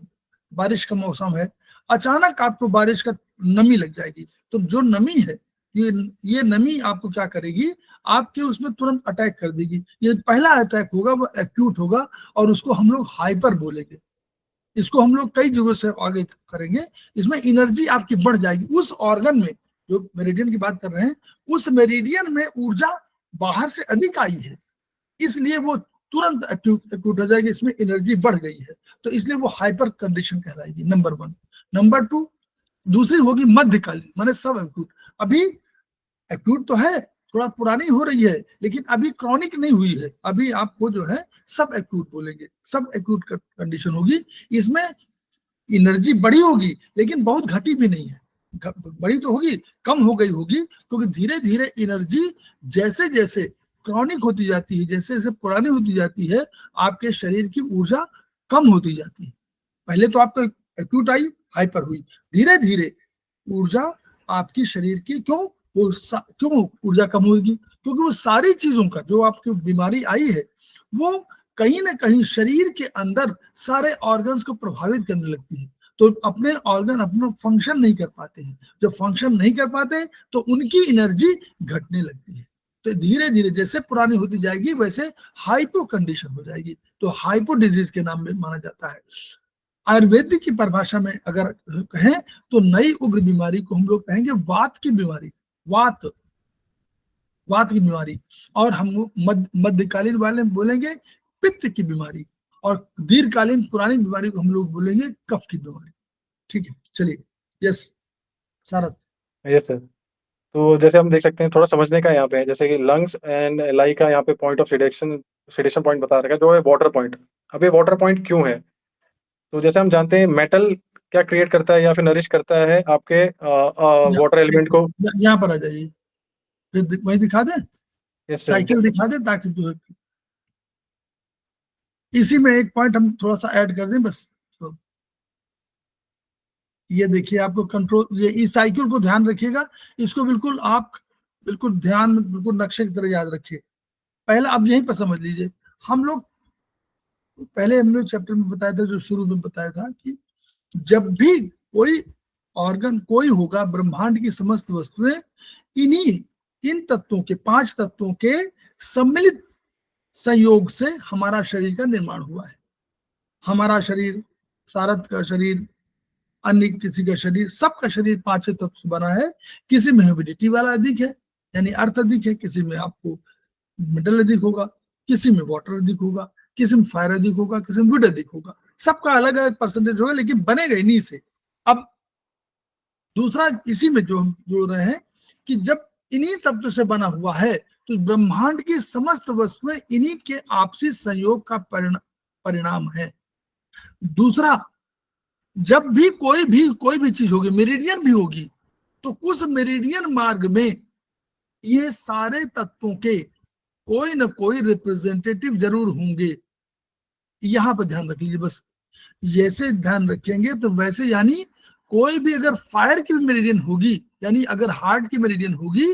बारिश का मौसम है, अचानक आपको बारिश का नमी लग जाएगी, तो जो नमी है ये नमी आपको क्या करेगी, आपके उसमें तुरंत अटैक कर देगी। ये पहला अटैक होगा, वो एक्यूट होगा, और उसको हम लोग हाइपर बोलेंगे। इसको हम लोग कई जगहों से आगे करेंगे। इसमें एनर्जी आपकी बढ़ जाएगी। उस ऑर्गन में, जो मेरिडियन की बात कर रहे हैं, उस मेरिडियन में ऊर्जा बाहर से अधिक आई है, इसलिए वो तुरंत एक्यूट हो जाएगी, इसमें एनर्जी बढ़ गई है, तो इसलिए वो हाइपर कंडीशन कहलाएगी, नंबर 1। नंबर 2, दूसरी होगी मध्यकालीन, माने सब एक्यूट। अभी एक्यूट तो है, थोड़ा पुरानी हो रही है, लेकिन अभी क्रॉनिक नहीं हुई है। अभी आपको जो है सब एक्यूट बोलेंगे, सब एक्यूट कंडीशन होगी। इसमें एनर्जी बड़ी होगी, लेकिन बहुत घटी भी नहीं है। बड़ी तो होगी, कम हो गई होगी, क्योंकि धीरे धीरे एनर्जी जैसे जैसे क्रॉनिक होती जाती है, जैसे जैसे पुरानी होती जाती है, आपके शरीर की ऊर्जा कम होती जाती है। पहले तो आपको एक्यूट आई, हाइपर हुई, धीरे धीरे ऊर्जा आपकी शरीर की क्यों ऊर्जा कम होगी, क्योंकि वो सारी चीजों का जो आपकी बीमारी आई है, वो कहीं ना कहीं शरीर के अंदर सारे ऑर्गन्स को प्रभावित करने लगती है। तो अपने ऑर्गन अपना फंक्शन नहीं कर पाते हैं। जब फंक्शन नहीं कर पाते तो उनकी एनर्जी घटने लगती है। तो धीरे धीरे जैसे पुरानी होती जाएगी, वैसे हाइपो कंडीशन हो जाएगी, तो हाइपो डिजीज के नाम में माना जाता है। आयुर्वेदिक की परिभाषा में अगर कहें तो नई उग्र बीमारी को हम लोग कहेंगे वात की बीमारी, वात की बीमारी। और हम मध्यकालीन वाले बोलेंगे पित्त की बीमारी, और दीर्घकालीन पुरानी बीमारी को हम लोग बोलेंगे कफ की बीमारी। ठीक है, चलिए। यस सारथ। Yes sir. तो जैसे हम देख सकते हैं, थोड़ा समझने का यहाँ पे है, जैसे कि लंग्स एंड एलआई का यहाँ पे पॉइंट ऑफ सेडेशन पॉइंट बता रखा है, जो है वाटर पॉइंट। अब ये वाटर पॉइंट क्यों है? तो जैसे हम जानते हैं, मेटल क्या क्रिएट करता है या फिर नरिश करता है आपके वाटर एलिमेंट को। यहाँ पर आ जाइए, फिर वही दिखा दे, यस सर, साइकिल दिखा दे, ताकि जो इसी में एक पॉइंट हम थोड़ा सा ऐड कर दें बस। तो ये देखिए, आपको कंट्रोल, ये इस साइकिल को ध्यान रखिएगा, इसको बिल्कुल आप बिल्कुल ध्यान में, बिल्कुल नक्शे की तरह याद रखिए। पहला अब यहीं पर समझ लीजिए, हम लोग पहले हमने चैप्टर में बताया था, जो शुरू में बताया था, कि जब भी कोई ऑर्गन कोई होगा, ब्रह्मांड की समस्त वस्तुएं इन तत्वों के, 5 तत्वों के सम्मिलित संयोग से हमारा शरीर का निर्माण हुआ है। हमारा शरीर, सारथ का शरीर, अन्य किसी का शरीर, सबका शरीर 5 तत्व से बना है। किसी में ह्यूमिडिटी वाला अधिक है, यानी अर्थ अधिक है, किसी में आपको मेटल अधिक होगा, किसी में वाटर अधिक होगा, किसी में फायर अधिक होगा, किसी में वुड अधिक होगा। सबका अलग अलग परसेंटेज होगा, लेकिन बनेगा इन्हीं से। अब दूसरा इसी में जो हम जोड़ रहे हैं कि जब इन्हीं तत्व से बना हुआ है, तो ब्रह्मांड की समस्त वस्तुएं इन्हीं के आपसी संयोग का परिणाम है। दूसरा, जब भी कोई भी चीज होगी, मेरिडियन भी होगी, तो उस मेरिडियन मार्ग में ये सारे तत्वों के कोई ना कोई रिप्रेजेंटेटिव जरूर होंगे। यहां पर ध्यान रख लीजिए बस। जैसे ध्यान रखेंगे तो वैसे, यानी कोई भी अगर फायर की मेरिडियन होगी, यानी अगर हार्ट की मेरिडियन होगी,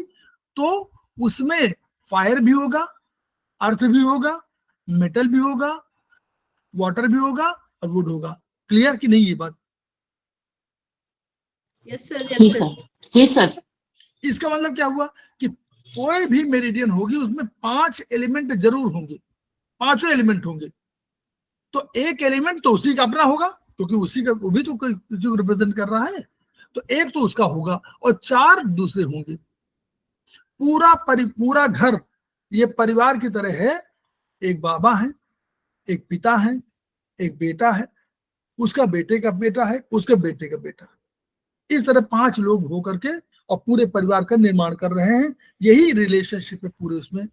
तो उसमें फायर भी होगा, अर्थ भी होगा, मेटल भी होगा, वाटर भी होगा और वुड होगा। क्लियर कि नहीं ये बात? यस सर, जी सर, जी सर। इसका मतलब क्या हुआ कि कोई भी मेरिडियन होगी, उसमें 5 एलिमेंट जरूर होंगे, 5 एलिमेंट होंगे। तो एक एलिमेंट तो उसी का अपना होगा, क्योंकि उसी का, वो भी तो किसी को रिप्रेजेंट कर रहा है, तो एक तो उसका होगा और 4 दूसरे होंगे। पूरा घर ये परिवार की तरह है। एक बाबा है, एक पिता है, एक बेटा है, उसका बेटे का बेटा है, उसके बेटे का बेटा है। इस तरह 5 लोग हो करके और पूरे परिवार का निर्माण कर रहे हैं। यही रिलेशनशिप है पूरे उसमें।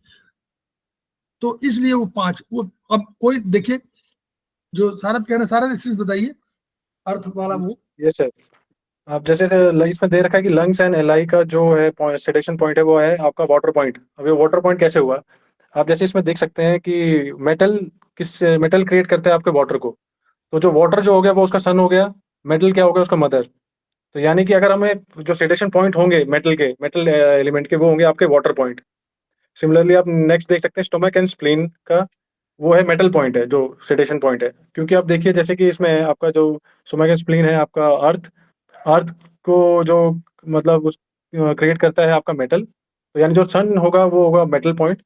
तो इसलिए वो 5, वो अब कोई देखिए, जो सारथ कह रहे हैं, सारथ इस चीज बताइए, अर्थ वाला वो। Yes sir. आप जैसे इसमें दे रखा है कि लंग्स एंड एलआई का जो है सेडेशन पॉइंट है वो है आपका वाटर पॉइंट। अब ये वाटर पॉइंट कैसे हुआ? आप जैसे इसमें देख सकते हैं कि मेटल क्रिएट करता है आपके वाटर को। तो जो वाटर जो हो गया वो उसका सन हो गया, मेटल क्या हो गया उसका मदर। तो यानी कि अगर हमें जो सेडेशन पॉइंट होंगे मेटल एलिमेंट के, वो होंगे आपके वाटर पॉइंट। सिमिलरली आप नेक्स्ट देख सकते हैं स्टोमक एंड स्प्लीन का, वो है मेटल पॉइंट है जो सेडेशन पॉइंट है। क्योंकि आप देखिए जैसे कि इसमें आपका जो स्टोमक एंड स्प्लीन है आपका अर्थ को जो मतलब उस क्रिएट करता है आपका मेटल। तो यानी जो सन होगा वो होगा मेटल पॉइंट,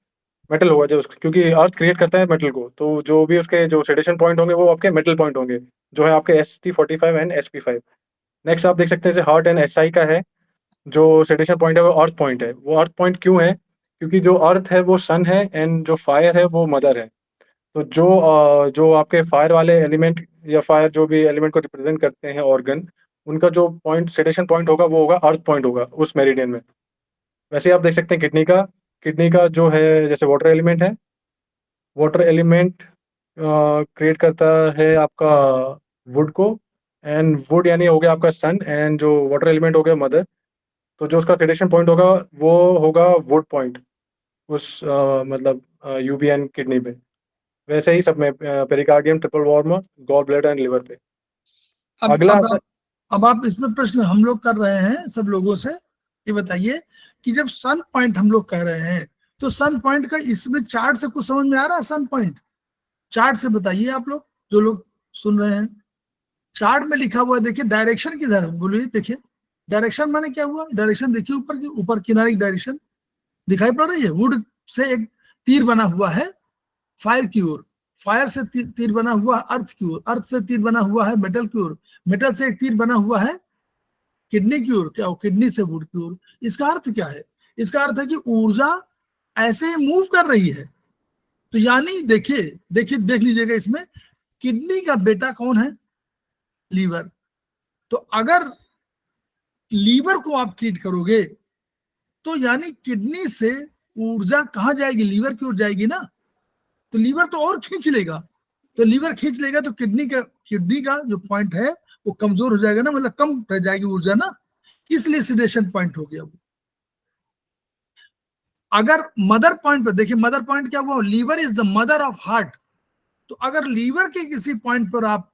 मेटल होगा जो क्योंकि अर्थ क्रिएट करता है मेटल को, तो जो भी उसके जो सेडेशन पॉइंट होंगे वो आपके मेटल पॉइंट होंगे, जो है आपके ST45 एंड SP5। नेक्स्ट आप देख सकते हैं हार्ट एंड SI का है, जो सेडेशन पॉइंट है वो अर्थ पॉइंट है। वो अर्थ पॉइंट क्यों है? क्योंकि जो अर्थ है वो सन है एंड जो फायर है वो मदर है। तो जो आपके फायर वाले एलिमेंट या फायर जो भी एलिमेंट को रिप्रेजेंट करते हैं ऑर्गन, उनका जो पॉइंट सेडेशन पॉइंट होगा वो होगा अर्थ पॉइंट होगा उस मेरिडियन में। वैसे ही आप देख सकते हैं किडनी का जो है जैसे वाटर एलिमेंट है, वाटर एलिमेंट क्रिएट करता है आपका वुड को, एंड वुड यानी हो गया आपका सन, एंड जो वाटर एलिमेंट हो गया मदर। तो जो उसका सेडेशन पॉइंट होगा वो होगा वुड पॉइंट उस मतलब यूबीएन किडनी पे। वैसे ही सब में pericardium, triple warm, gall bladder and liver पे। अब अगला अब आप, अब आप इसमें प्रश्न हम लोग कर रहे हैं सब लोगों से, ये बताइए कि जब सन पॉइंट हम लोग कह रहे हैं तो सन पॉइंट का इसमें चार्ट से कुछ समझ में आ रहा है? सन पॉइंट चार्ट से बताइए आप लोग जो लोग सुन रहे हैं। चार्ट में लिखा हुआ है, देखिए डायरेक्शन किधर है, बोलिए। देखिए डायरेक्शन माने क्या हुआ? डायरेक्शन देखिए ऊपर किनारे की डायरेक्शन दिखाई पड़ रही है। वुड से एक तीर बना हुआ है फायर की ओर, फायर से तीर बना हुआ है अर्थ की ओर, अर्थ से तीर बना हुआ है मेटल की ओर, मेटल से एक तीर बना हुआ है किडनी की ओर, क्या किडनी से वुड की ओर। इसका अर्थ क्या है? इसका अर्थ है कि ऊर्जा ऐसे ही मूव कर रही है। तो यानी देखिए देखिए देख लीजिएगा इसमें, किडनी का बेटा कौन है? लीवर। तो अगर लीवर को आप ट्रीट करोगे तो यानी किडनी से ऊर्जा कहां जाएगी? लीवर की ओर जाएगी ना। तो लीवर तो और खींच लेगा, तो लीवर खींच लेगा तो किडनी का जो पॉइंट है वो कमजोर हो जाएगा ना, मतलब कम रह जाएगी ऊर्जा ना, इसलिए सेडेशन पॉइंट हो गया वो। अगर मदर पॉइंट पर देखिए, मदर पॉइंट क्या हुआ? Liver is the mother of heart. तो अगर लीवर के किसी पॉइंट पर आप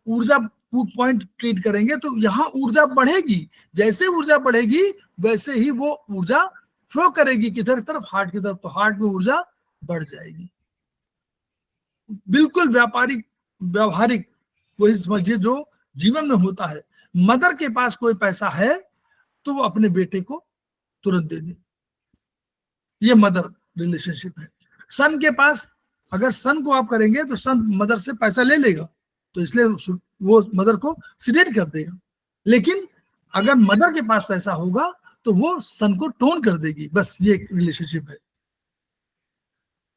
ऊर्जा पॉइंट ट्रीट करेंगे तो यहां ऊर्जा बढ़ेगी। जैसे ऊर्जा बढ़ेगी वैसे ही वो ऊर्जा फ्लो करेगी किधर तरफ? हार्ट की तरफ। तो हार्ट में ऊर्जा बढ़ जाएगी। बिल्कुल व्यावहारिक वही समझिए जो जीवन में होता है। मदर के पास कोई पैसा है तो वो अपने बेटे को तुरंत दे दे, ये मदर रिलेशनशिप है। सन के पास, अगर सन को आप करेंगे तो सन मदर से पैसा ले लेगा, तो इसलिए वो मदर को सिडेट कर देगा। लेकिन अगर मदर के पास पैसा होगा तो वो सन को टोन कर देगी। बस ये रिलेशनशिप है।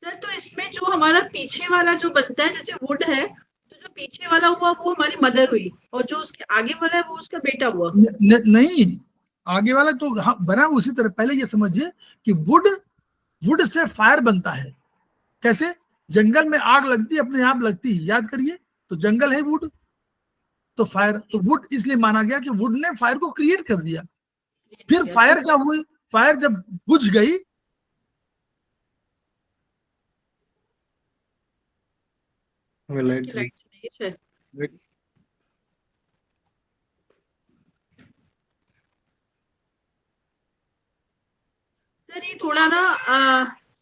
सर तो इसमें जो हमारा पीछे वाला जो बनता है जैसे वुड है, तो जो पीछे वाला हुआ वो हमारी मदर हुई, और जो उसके आगे वाला है वो उसका बेटा हुआ। नहीं, आगे वाला तो हाँ बना उसी तरह। पहले ये समझिए कि वुड से फायर बनता है। कैसे? जंगल में आग लगती है, अपने आप लगती है, याद करिए। तो जंगल है वुड, तो फायर, तो वुड इसलिए माना गया कि वुड ने फायर को क्रिएट कर दिया। फिर फायर क्या हुई? फायर जब बुझ गई, सर ये थोड़ा ना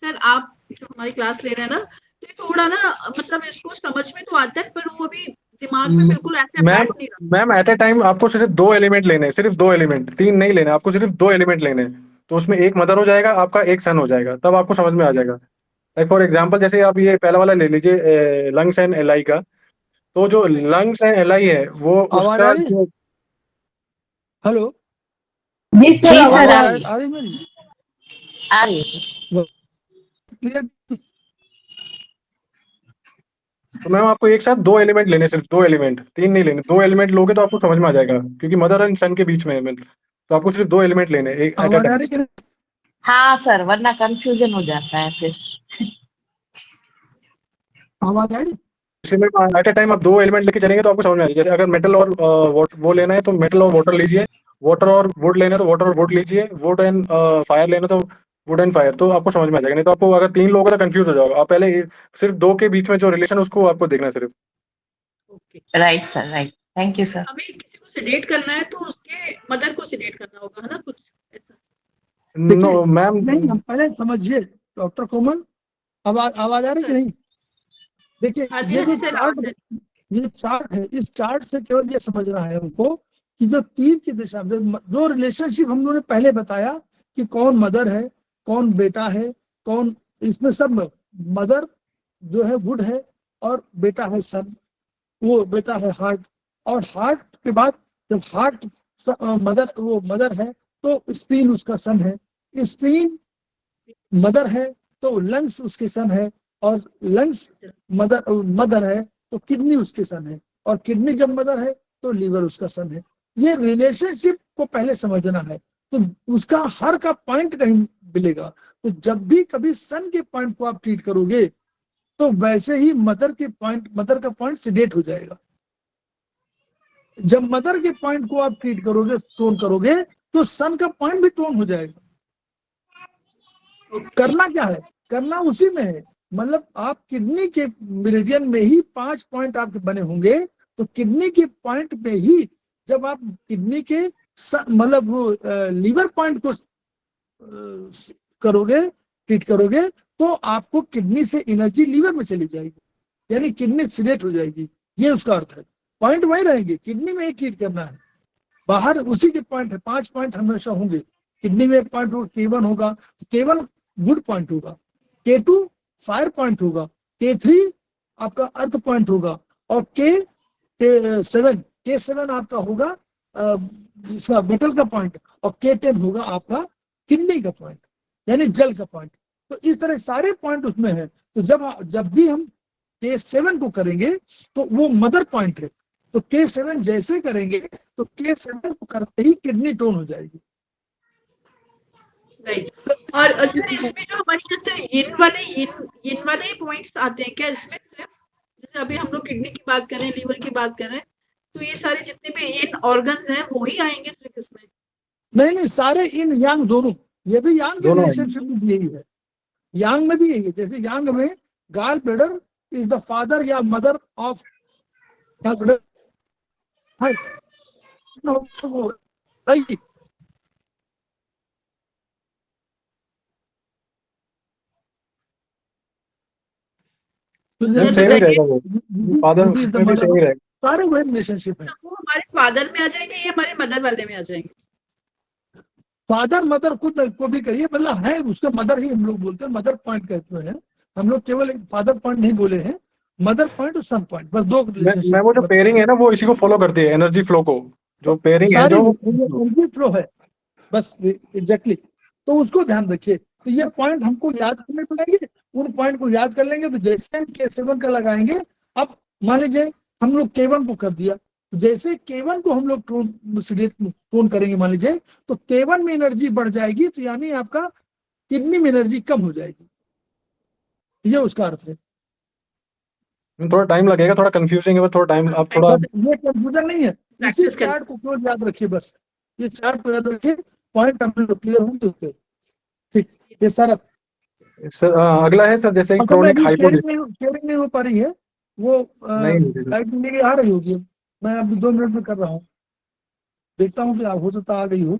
सर आप जो हमारी क्लास ले रहे हैं ना, तो ये थोड़ा ना मतलब इसको समझ में तो आता है पर वो अभी दिमाग में बिल्कुल ऐसे बैठ नहीं रहा। मैम एट ए टाइम आपको सिर्फ 2 एलिमेंट लेने हैं, सिर्फ 2 एलिमेंट, 3 नहीं लेने, आपको सिर्फ 2 एलिमेंट लेने हैं। तो उसमें एक मदर हो जाएगा आपका, एक सन हो जाएगा, तब आपको समझ में आ जाएगा। लाइक फॉर एग्जांपल जैसे आप ये पहला वाला ले लीजिए लंग्स एंड एलआई का। तो जो लंग्स एंड एलआई है वो उसका जो हेलो जी सर आ रही मेरी? आ रही है सर। तो मैम आपको एक साथ 2 एलिमेंट लेने, सिर्फ 2 एलिमेंट, 3 नहीं लेने। 2 एलिमेंट लोगे तो आपको समझ में आ जाएगा, क्योंकि मदर एंड सन के बीच में है। तो आपको सिर्फ 2 एलिमेंट लेने एक एट अ टाइम। हाँ सर, वरना कंफ्यूजन हो जाता है फिर। आवाज आ रही? इसीलिए एट ए टाइम आप 2 एलिमेंट लेके चलेंगे तो आपको समझ में आएगी। जैसे अगर मेटल और वो लेना है तो मेटल और वाटर लीजिए, वाटर और वुड लेना है तो वाटर और वुड लीजिए, वुड एंड फायर लेना तो वुड एंड फायर, तो आपको समझ में आ जाएगा। नहीं तो आपको अगर 3 लोगों का कंफ्यूज हो जाओगे। आप पहले सिर्फ 2 के बीच में जो रिलेशन उसको आपको देखना है सिर्फ। Okay, right sir, right, thank you sir. हमें किसी को सेडेट करना है तो उसके मदर को सेडेट करना होगा, है ना, कुछ ऐसा। नो देखिए, मैम, नहीं हम पहले समझिए डॉक्टर कोमल, आवाज आ रही कि नहीं? देखिए हाँ जी, ये हाँ जो जी सर, चार्ट, ये चार्ट है, इस चार्ट से केवल ये समझना है हमको कि जो तीर की दिशा में जो रिलेशनशिप हम लोगों ने पहले बताया कि कौन मदर है, कौन बेटा है, कौन, इसमें सब में मदर जो है वुड है और बेटा है सन, वो बेटा है हार्ट, और हार्ट के बाद जब हार्ट मदर, वो मदर है तो स्प्लीन उसका सन है, स्प्लीन मदर है तो लंग्स उसके सन है, और लंग्स मदर है तो किडनी उसके सन है, और किडनी जब मदर है तो लीवर उसका सन है। ये रिलेशनशिप को पहले समझना है, तो उसका हर का पॉइंट नहीं मिलेगा। तो जब भी कभी सन के पॉइंट को आप ट्रीट करोगे तो वैसे ही मदर का पॉइंट सेडेट हो जाएगा। जब मदर के पॉइंट को आप ट्रीट करोगे, टोन करोगे, तो सन का पॉइंट भी टोन हो जाएगा। करना क्या है, करना उसी में है, मतलब आप किडनी के मेरिडियन में ही 5 पॉइंट आपके बने होंगे, तो किडनी के पॉइंट पे ही जब आप किडनी के मतलब वो लीवर पॉइंट को करोगे, ट्रीट करोगे, तो आपको किडनी से एनर्जी लीवर में चली जाएगी, यानी किडनी सिलेक्ट हो जाएगी। ये उसका अर्थ है, पॉइंट वही रहेंगे, किडनी में ही ट्रीट करना है, बाहर उसी के पॉइंट है। 5 पॉइंट हमेशा होंगे किडनी में, पॉइंट K1 होगा, K1 गुड पॉइंट होगा, K2 फायर पॉइंट होगा, K3 आपका अर्थ पॉइंट होगा, और K7 आपका होगा इसका मेटल का पॉइंट, और K10 होगा आपका किडनी का पॉइंट, यानी जल का पॉइंट। तो इस तरह सारे पॉइंट उसमें है। तो जब भी हम K7 को करेंगे तो वो मदर पॉइंट है, तो K7 जैसे करेंगे तो K7 को करते ही किडनी टोन हो जाएगी। राइट। और सर इसमें जो हमारे यहाँ से yin वाले ही पॉइंट्स आते हैं क्या इसमें सिर्फ? जैसे अभी हम लोग किडनी की बात करें, लीवर की बात करें, तो ये सारे जितने भी yin ऑर्गन्स हैं वो ही आएंगे सिर्फ इसमें? नहीं, सारे इन यांग दोनों, ये भी यांग के दोनों रिलेशनशिप में यही है, यांग में भी यही है। जैसे यांग में gall bladder is the father या mother of gall bladder. Ma'am same ही रहेगा वो, फादर में भी सेम ही रहेगा। सारे वही रिलेशनशिप है। वो हमारे फादर में आ जाएंगे या हमारे मदर वाले में आ जाएंगे? फादर मदर खुद को भी कहिए, मतलब है उसका मदर ही हम लोग बोलते हैं, मदर पॉइंट कहते हैं हम लोग, केवल फादर पॉइंट नहीं बोले हैं, मदर पॉइंट और सन पॉइंट, बस 2 मैं वो जो पेयरिंग है ना वो इसी को फॉलो करती है, एनर्जी फ्लो को, जो पेयरिंग है जो एनर्जी फ्लो है, बस एग्जैक्टली। तो उसको ध्यान रखिए। तो ये पॉइंट हमको याद करने पड़ेंगे, उन पॉइंट को याद कर लेंगे। तो जैसे हम K7 का लगाएंगे, अब मान लीजिए हम लोग K1 को कर दिया, जैसे K1 को हम लोग टोन करेंगे मान लीजिए, तो K1 में एनर्जी बढ़ जाएगी, तो यानी आपका किडनी में एनर्जी कम हो जाएगी, ये उसका अर्थ है। थोड़ा टाइम लगेगा, थोड़ा कंफ्यूजिंग है, थोड़ा टाइम आप थोड़ा। ये कंफ्यूजन नहीं है, इसी चार्ट को केवल याद रखिए, बस ये चार्ट को याद रखिए, पॉइंट हम लोग क्लियर होंगे उसके। ठीक, ये सारा। सर अगला है सर, जैसे क्रोनिक हाइपोटेंशन। शेयरिंग नहीं हो पा रही है, वो नहीं लाइट मेरी आ रही होगी, मैं अभी 2 मिनट में कर रहा हूँ, देखता हूँ कि हो सकता आ गई हो।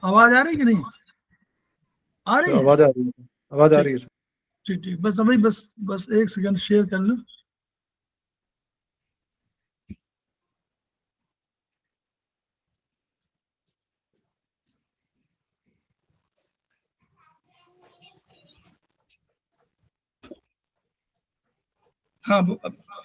आवाज आ रही कि नहीं? आ रही है? आवाज आ रही है, आवाज आ रही है सर। ठीक ठीक, बस अभी बस एक सेकंड शेयर कर लो। हाँ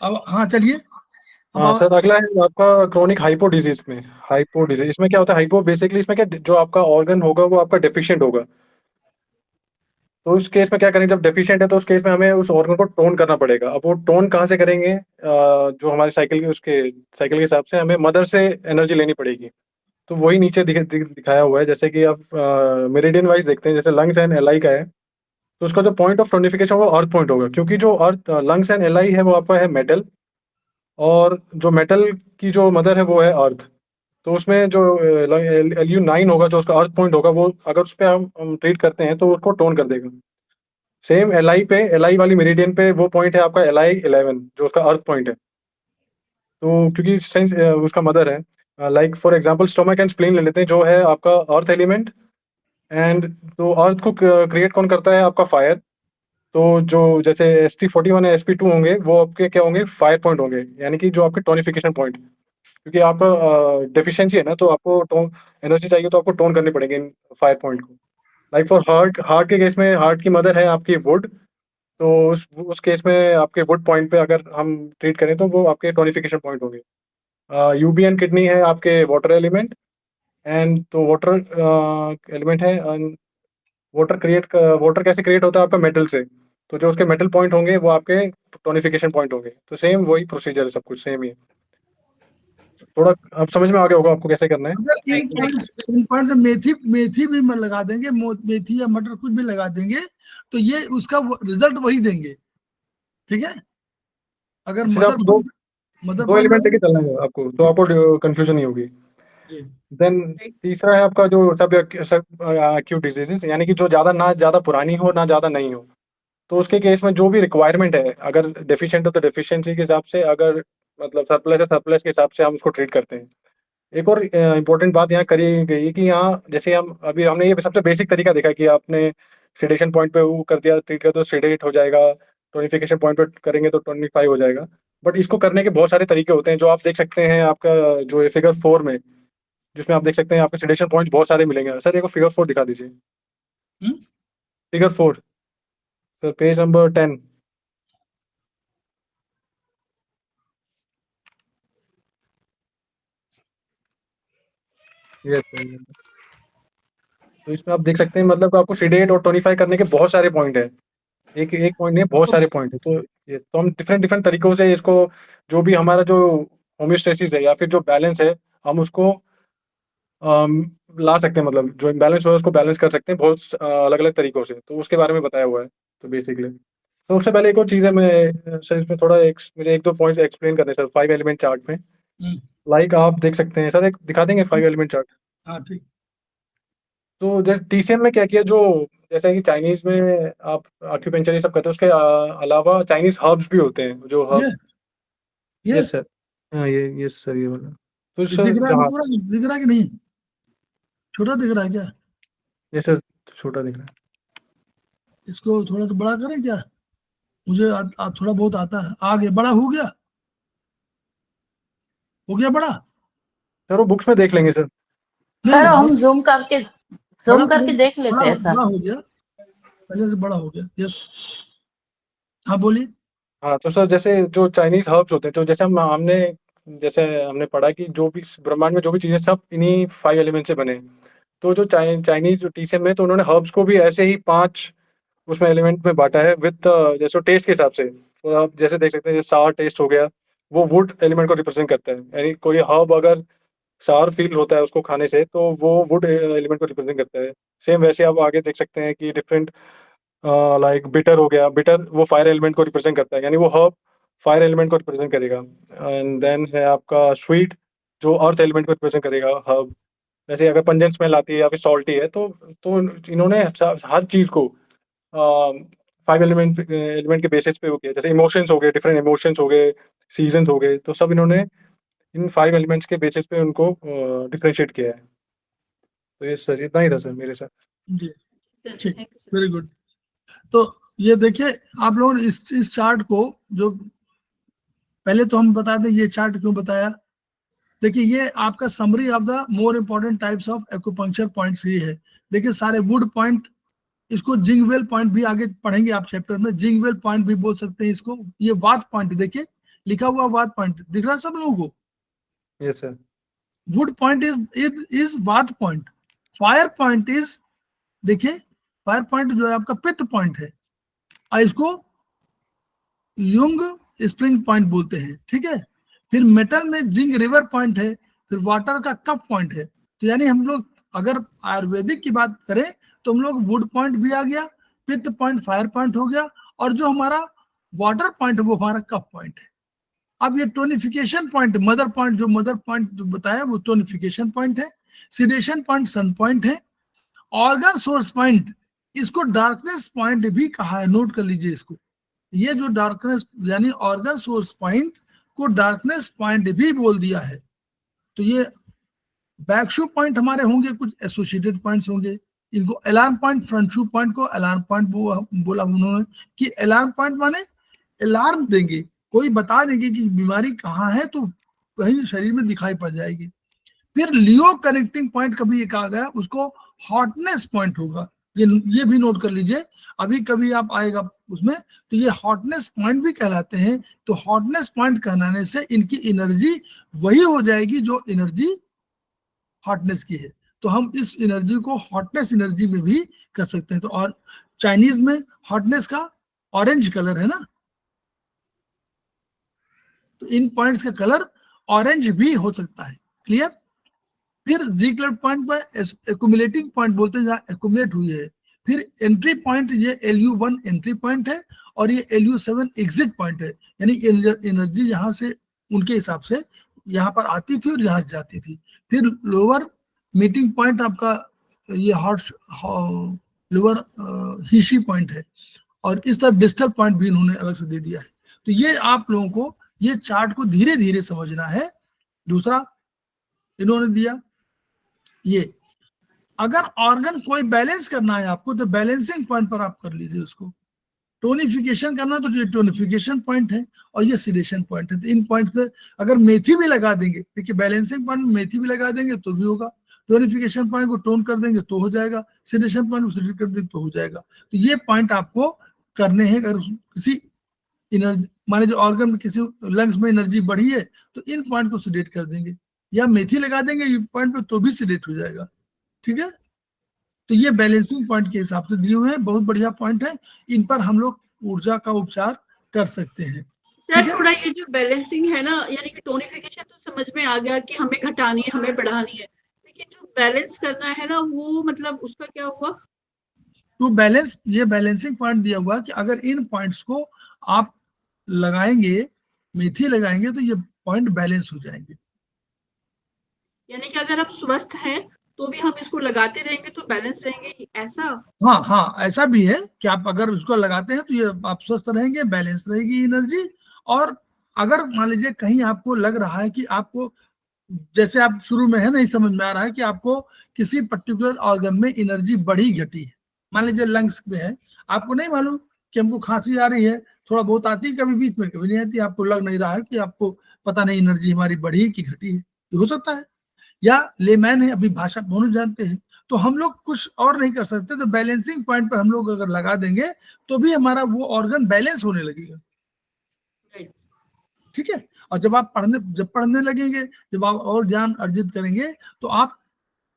अब हाँ चलिए। अब हाँ सर, अगला है आपका क्रोनिक हाइपो डिजीज में। हाइपो डिजीज इसमें क्या होता है? हाइपो बेसिकली इसमें क्या, जो आपका ऑर्गन होगा वो आपका डेफिशिएंट होगा। तो उस केस में क्या करेंगे, जब डेफिशिएंट है तो उस केस में हमें उस ऑर्गन को टोन करना पड़ेगा। अब वो टोन कहाँ से करेंगे? जो हमारे साइकिल के हिसाब से हमें मदर से एनर्जी लेनी पड़ेगी। तो वही नीचे दिखाया हुआ है। जैसे कि आप मेरिडियन वाइज देखते हैं, जैसे लंग्स एंड एलआई का है, तो उसका जो पॉइंट ऑफ टोनिफिकेशन वो अर्थ पॉइंट होगा, क्योंकि जो अर्थ लंग्स एंड एलआई है वो आपका है मेटल, और जो मेटल की जो मदर है वो है अर्थ। तो उसमें जो LU9 होगा, जो उसका अर्थ पॉइंट होगा, वो अगर उस पर हम ट्रीट करते हैं तो उसको टोन कर देगा। सेम एलआई वाली मेरिडियन पे वो पॉइंट है आपका LI11, जो उसका अर्थ पॉइंट है। तो क्योंकि सेंस उसका मदर है, like for example stomach and spleen ले लेते हैं, जो है आपका अर्थ एलिमेंट। एंड तो अर्थ को क्रिएट कौन करता है? आपका फायर। तो जो जैसे ST41 या SP2 होंगे, वो आपके क्या होंगे? फायर पॉइंट होंगे, यानी कि जो आपके टोनिफिकेशन पॉइंट। क्योंकि आपका डेफिशिएंसी है ना, तो आपको टोन एनर्जी चाहिए, तो आपको टोन करनी पड़ेगी इन फायर पॉइंट को। लाइक फॉर हार्ट के केस में हार्ट की मदर है आपकी वुड। तो उस केस में आपके वुड पॉइंट पे अगर हम ट्रीट करें तो वो आपके टोनिफिकेशन पॉइंट होंगे। यूबी एंड किडनी है आपके वाटर एलिमेंट। एंड तो वाटर एलिमेंट है। वाटर कैसे क्रिएट होता है? आपका मेटल से। तो जो उसके मेटल पॉइंट होंगे वो आपके टोनिफिकेशन पॉइंट होंगे। तो सेम वही प्रोसीजर है, सब कुछ सेम ही है। थोड़ा अब समझ में आ गया होगा आपको कैसे करना है। अगर इन पॉइंट से मेथी भी लगा देंगे, मेथी या मटर कुछ भी लगा देंगे, तो ये उसका रिजल्ट वही देंगे। ठीक है, अगर सिर्फ आपको मदर दो एलिमेंट लेके चलना है आपको, तो आपको कंफ्यूजन नहीं होगी। देन तीसरा है आपका जो सब एक्यूट डिजीजेस, यानी कि जो ना ज्यादा पुरानी हो ना ज्यादा नहीं हो। तो उसके केस में जो भी रिक्वायरमेंट है, अगर डेफिशिएंट हो तो डेफिशिएंसी के हिसाब से, अगर मतलब सरप्लस है सरप्लस के हिसाब से हम उसको ट्रीट करते हैं। एक और इम्पोर्टेंट बात यहाँ करी गई है कि यहाँ जैसे हमने ये सबसे बेसिक तरीका देखा कि आपने सेडेशन पॉइंट पे वो कर दिया, ट्रीट कर दो, सेडेट हो जाएगा। टोनिफिकेशन पॉइंट पे करेंगे तो 25 हो जाएगा। बट इसको करने के बहुत सारे तरीके होते हैं, जो आप देख सकते हैं आपका जो फिगर 4 में, जिसमें आप देख सकते हैं आपके सेडेशन पॉइंट बहुत सारे मिलेंगे। सर एक फिगर 4 दिखा दीजिए। Figure 4 sir, page number 10। Yes sir. तो इसमें आप देख सकते हैं, मतलब आपको सीडेट और टोनिफाई करने के बहुत सारे पॉइंट है। एक एक पॉइंट नहीं, बहुत सारे पॉइंट है। तो हम डिफरेंट डिफरेंट तरीकों से इसको, जो भी हमारा जो होम्योस्टेसिस है या फिर जो बैलेंस है, हम उसको ला सकते हैं। मतलब जो इम्बैलेंस हो उसको बैलेंस कर सकते हैं बहुत अलग अलग तरीकों से। तो उसके बारे में बताया हुआ है। तो बेसिकली तो उससे पहले एक और चीज़ है, मैं सर इसमें थोड़ा मुझे एक दो पॉइंट्स एक्सप्लेन करने सर 5 एलिमेंट चार्ट में। लाइक आप देख सकते हैं सर, एक दिखा देंगे 5 एलिमेंट चार्ट। हाँ ठीक। तो जैसे TCM में क्या किया, जो जैसे कि चाइनीज में आप एक्यूपेंचर ये सब करते हैं, उसके अलावा चाइनीज हर्ब्स भी होते हैं, जो हर्ब। ये यस सर। हाँ ये यस सर, ये वाला। तो दिख सर रहा है हाँ, पूरा, दिख रहा है कि नहीं? छोटा दिख रहा है क्या? ये सर छोटा दिख रहा है। इसको थोड़ा सा बड़ा करें क्या? मुझे थोड़ा बहुत आता है। आगे बड़ा हो गया? हो गया बड़ा? सर वो बुक्स में देख लेंगे सर। सर नहीं, हम जूम करके देख लेते हैं सर। बड़ा हो गया, पहले से बड़ा हो गया। यस, हाँ बोलिए। हाँ तो सर, जैसे जो चाइनीज हर्ब्स होते हैं, तो जैसे हमने पढ़ा कि जो भी इस ब्रह्मांड में जो भी चीज़ें सब इन्हीं 5 एलिमेंट से बने हैं। तो जो चाइनीज TCM में, तो उन्होंने हर्ब्स को भी ऐसे ही 5 उसमें एलिमेंट में बांटा है, विद जैसे टेस्ट के हिसाब से। तो आप जैसे देख सकते हैं, जैसे सार टेस्ट हो गया, वो वुड एलिमेंट को रिप्रेजेंट करता है। यानी कोई हर्ब अगर सार फील होता है उसको खाने से, तो वो वुड एलिमेंट को रिप्रेजेंट करता है। सेम वैसे आप आगे देख सकते हैं कि डिफरेंट, लाइक बिटर हो गया, बिटर वो फायर एलिमेंट को रिप्रेजेंट करता है, यानी वो हर्ब फायर एलिमेंट को रिप्रेजेंट करेगा। एंड देन है आपका स्वीट, जो अर्थ एलिमेंट को रिप्रेजेंट करेगा हर्ब। जैसे अगर पंजेंट स्मेल आती है या फिर सॉल्टी है, तो इन्होंने हर चीज़ को 5 एलिमेंट के बेसिस पे वो किया। जैसे इमोशंस हो गए, डिफरेंट इमोशंस हो गए, सीजन्स हो गए, तो सब इन्होंने इन 5 एलिमेंट्स के बेसिस पे उनको डिफरेंशिएट किया है। तो ये सर इतना ही था सर मेरे साथ। जी सर ठीक, thank you sir. Very good. तो ये देखिए आप लोगों ने इस चार्ट को, जो पहले तो हम बता दें ये चार्ट क्यों बताया। देखिए ये आपका summary of the more important types of acupuncture points ये है। देखिए सारे वुड पॉइंट, इसको जिंगवेल पॉइंट भी आगे पढ़ेंगे आप चैप्टर में, जिंगवेल पॉइंट भी बोल सकते हैं इसको। ये वात पॉइंट, देखिए लिखा हुआ वात पॉइंट दिख रहा है सब लोगों को। Yes sir. Would point is वात पॉइंट। फायर पॉइंट इज, देखिए फायर पॉइंट जो है आपका पित्त पॉइंट है, और इसको युंग स्प्रिंग पॉइंट बोलते हैं, ठीक है। फिर मेटल में जिंक रिवर पॉइंट है, फिर वाटर का कप पॉइंट है। तो यानी हम लोग अगर आयुर्वेदिक की बात करें तो हम लोग वुड पॉइंट भी आ गया, पित्त पॉइंट फायर पॉइंट हो गया, और जो हमारा वाटर पॉइंट है वो हमारा कप पॉइंट है। अब ये टोनिफिकेशन पॉइंट, मदर पॉइंट, जो मदर पॉइंट जो बताया वो टोनिफिकेशन पॉइंट है। सिडेशन पॉइंट सन पॉइंट है। ऑर्गन सोर्स पॉइंट, इसको डार्कनेस पॉइंट भी कहा है, नोट कर लीजिए इसको। ये जो डार्कनेस यानी ऑर्गन सोर्स पॉइंट को डार्कनेस पॉइंट भी बोल दिया है। तो ये बैक शू पॉइंट हमारे होंगे, कुछ एसोसिएटेड पॉइंट्स होंगे। इनको अलार्म पॉइंट, फ्रंट शू पॉइंट को अलार्म पॉइंट बोला उन्होंने कि अलार्म पॉइंट माने अलार्म देंगे, कोई बता देंगे कि बीमारी कहाँ है तो कहीं शरीर में दिखाई पड़ जाएगी। फिर लियो कनेक्टिंग पॉइंट कभी एक आ गया, उसको हॉटनेस पॉइंट होगा। ये भी नोट कर लीजिए, अभी कभी आप आएगा उसमें, तो ये हॉटनेस पॉइंट भी कहलाते हैं। तो हॉटनेस पॉइंट कहलाने से इनकी एनर्जी वही हो जाएगी जो एनर्जी हॉटनेस की है। तो हम इस एनर्जी को हॉटनेस एनर्जी में भी कर सकते हैं। तो और चाइनीज में हॉटनेस का ऑरेंज कलर है ना, तो इन पॉइंट्स का कलर ऑरेंज भी हो सकता है। क्लियर। फिर जीक्लर पॉइंट पर एक्यूमुलेटिंग पॉइंट बोलते हैं, जहाँ एक्यूमुलेट हुई है। फिर एंट्री पॉइंट, ये LU1 एंट्री पॉइंट है और ये LU7 एग्जिट पॉइंट है, यानी एनर्जी यहाँ से उनके हिसाब से यहाँ पर आती थी और यहाँ से जाती थी। फिर लोअर मीटिंग पॉइंट आपका ये लोअर हीशी पॉइंट है, और इस तरह डिस्टल पॉइंट भी इन्होंने अलग से दे दिया है। तो ये आप लोगों को ये चार्ट को धीरे धीरे समझना है। दूसरा इन्होंने दिया, ये अगर ऑर्गन कोई बैलेंस करना है आपको तो बैलेंसिंग पॉइंट पर आप कर लीजिए उसको। टोनिफिकेशन करना तो ये टोनिफिकेशन पॉइंट है और ये सिडेशन पॉइंट है। तो इन पॉइंट पे अगर मेथी भी लगा देंगे, देखिए बैलेंसिंग पॉइंट में मेथी भी लगा देंगे तो भी होगा, टोनिफिकेशन पॉइंट को टोन कर देंगे तो हो जाएगा, सिडेशन पॉइंट को सिडेट कर देंगे तो हो जाएगा। तो ये पॉइंट आपको करने हैं। अगर किसी एनर्जी माने जो ऑर्गन में किसी लंग्स में एनर्जी बढ़ी है तो इन पॉइंट को सिडेट कर देंगे, या मेथी लगा देंगे ये पॉइंट पे तो भी सिडेट हो जाएगा। ठीक है। तो ये बैलेंसिंग पॉइंट के हिसाब से दिए हुए हैं, बहुत बढ़िया पॉइंट है। इन पर हम लोग ऊर्जा का उपचार कर सकते हैं। सर थोड़ा ये जो बैलेंसिंग है ना, यानी कि टोनिफिकेशन तो समझ में आ गया कि हमें घटानी है, हमें बढ़ानी है, लेकिन जो बैलेंस करना है ना वो मतलब उसका क्या हुआ? तो बैलेंस, ये बैलेंसिंग पॉइंट दिया हुआ कि अगर इन पॉइंट्स को आप लगाएंगे, मेथी लगाएंगे तो ये पॉइंट बैलेंस हो जाएंगे। यानी कि अगर हम स्वस्थ हैं तो भी हम इसको लगाते रहेंगे तो बैलेंस रहेंगे, ऐसा? हाँ हाँ, ऐसा भी है कि आप अगर उसको लगाते हैं तो ये आप स्वस्थ रहेंगे, बैलेंस रहेगी एनर्जी। और अगर मान लीजिए कहीं आपको लग रहा है कि आपको, जैसे आप शुरू में है नहीं समझ में आ रहा है कि आपको किसी पर्टिकुलर ऑर्गन में एनर्जी बढ़ी घटी है, मान लीजिए लंग्स में है, आपको नहीं मालूम कि हमको खांसी आ रही है, थोड़ा बहुत आती है कभी बीच में, कभी नहीं आती, आपको लग नहीं रहा है कि आपको पता नहीं एनर्जी हमारी बढ़ी कि घटी है, ये हो सकता है। या लेमैन है, अभी भाषा दोनों जानते हैं, तो हम लोग कुछ और नहीं कर सकते। तो बैलेंसिंग पॉइंट पर हम लोग अगर लगा देंगे तो भी हमारा वो ऑर्गन बैलेंस होने लगेगा। ठीक है। और जब आप पढ़ने लगेंगे, जब आप और ज्ञान अर्जित करेंगे तो आप,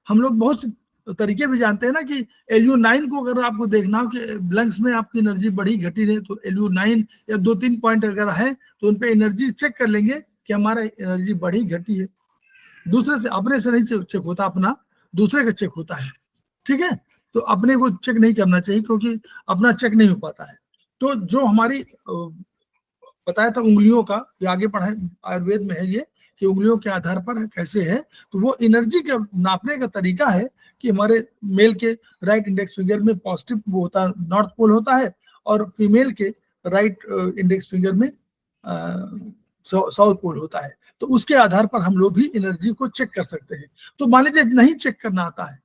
हम लोग बहुत से तरीके भी जानते हैं ना कि LU9 को अगर आपको देखना हो कि लंग्स में आपकी एनर्जी बढ़ी घटी नहीं, तो LU9 या 2-3 पॉइंट अगर है तो उन पे एनर्जी चेक कर लेंगे कि हमारा एनर्जी बढ़ी घटी है। दूसरे से, अपने से नहीं चेक होता, अपना दूसरे का चेक होता है। ठीक है। तो अपने को चेक नहीं करना चाहिए क्योंकि अपना चेक नहीं हो पाता है। तो जो हमारी बताया था उंगलियों का, ये आगे पढ़ा आयुर्वेद में है ये कि उंगलियों के आधार पर है, कैसे है, तो वो एनर्जी का नापने का तरीका है कि हमारे मेल के राइट इंडेक्स फिंगर में पॉजिटिव वो होता है, नॉर्थ पोल होता है, और फीमेल के राइट इंडेक्स फिंगर में साउथ पोल होता है। तो उसके आधार पर हम लोग भी एनर्जी को चेक कर सकते हैं। तो मान लीजिए नहीं चेक करना आता है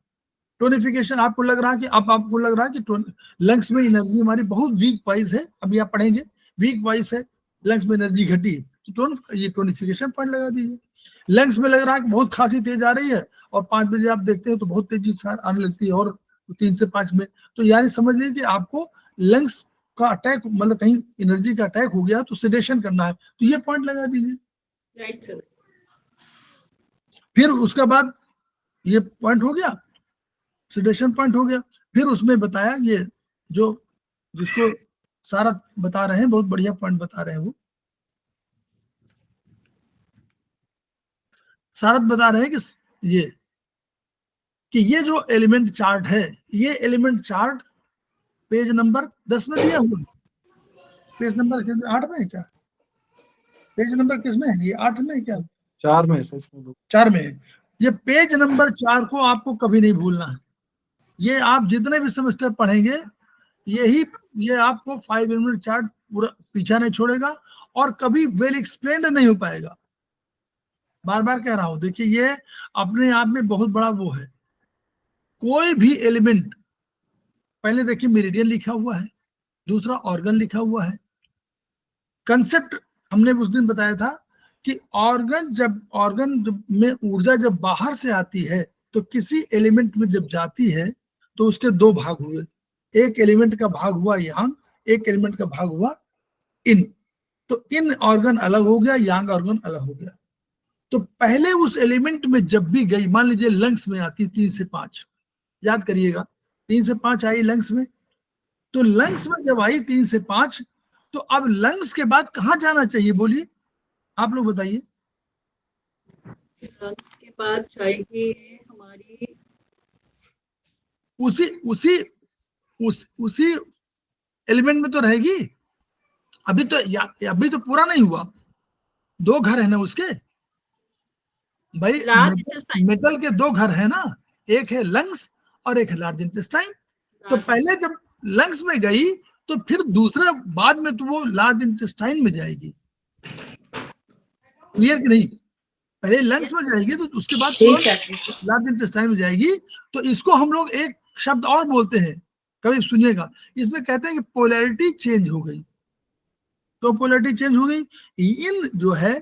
टोनिफिकेशन आपको लग रहा है कि अब आपको लग रहा है कि लंग्स में एनर्जी हमारी बहुत वीक वाइज है, अभी आप पढ़ेंगे वीक वाइज है, लंग्स में एनर्जी घटी, तो ये टोनिफिकेशन पॉइंट लगा दीजिए। लंग्स में लग रहा है कि बहुत खांसी तेज आ रही है और 5 बजे आप देखते हो तो बहुत तेजी से आने लगती है और 3 से 5 में, तो यानी समझ लीजिए कि आपको लंग्स का अटैक, मतलब कहीं एनर्जी का अटैक हो गया तो सेडेशन करना है, तो ये पॉइंट लगा दीजिए। Right sir. फिर उसके बाद ये पॉइंट हो गया, सेडेशन पॉइंट हो गया। फिर उसमें बताया ये जो जिसको सारा बता रहे हैं, बहुत बढ़िया पॉइंट बता रहे हैं, वो सारथ बता रहे हैं कि ये जो एलिमेंट चार्ट है, ये एलिमेंट चार्ट पेज नंबर 10 में दिया हुआ है। पेज नंबर 8 में है क्या? पेज नंबर किस में है? ये 8 में है क्या? 4 में है सर, इसमें 4 में है। ये पेज नंबर 4 को आपको कभी नहीं भूलना है। ये आप जितने भी सेमेस्टर पढ़ेंगे ये आपको 5 एलिमेंट चार्ट पूरा पीछा नहीं छोड़ेगा और कभी वेल एक्सप्लेन्ड नहीं हो पाएगा। बार बार कह रहा हूं, देखिए ये अपने आप में बहुत बड़ा वो है। कोई भी एलिमेंट, पहले देखिए मेरिडियन लिखा हुआ है, दूसरा ऑर्गन लिखा हुआ है। कंसेप्ट हमने उस दिन बताया था कि ऑर्गन में ऊर्जा जब बाहर से आती है तो किसी एलिमेंट में जब जाती है तो उसके 2 भाग हुए, एक एलिमेंट का भाग हुआ यांग, एक एलिमेंट का भाग हुआ इन। तो इन ऑर्गन अलग हो गया, यांग ऑर्गन अलग हो गया। तो पहले उस एलिमेंट में जब भी गई, मान लीजिए लंग्स में आती 3 से 5, याद करिएगा 3 से 5 आई लंग्स में, तो लंग्स में जब आई 3 से 5, तो अब लंग्स के बाद कहां जाना चाहिए बोलिए, आप लोग बताइए। लंग्स के बाद जाएगी हमारी उसी एलिमेंट में तो रहेगी। अभी तो पूरा नहीं हुआ, 2 घर है ना उसके भाई, मेटल के 2 घर है ना, एक है लंग्स और एक है लार्ज इंटेस्टाइन। तो पहले जब लंग्स में गई तो फिर दूसरा बाद में तो वो लार्ज इंटेस्टाइन में जाएगी, क्लियर कि नहीं? पहले लंग्स में जाएगी तो उसके बाद लार्ज इंटेस्टाइन में जाएगी। तो इसको हम लोग एक शब्द और बोलते हैं, कभी सुनिएगा, इसमें कहते हैं कि पोलैरिटी चेंज हो गई। तो पोलैरिटी चेंज हो गई, इन जो है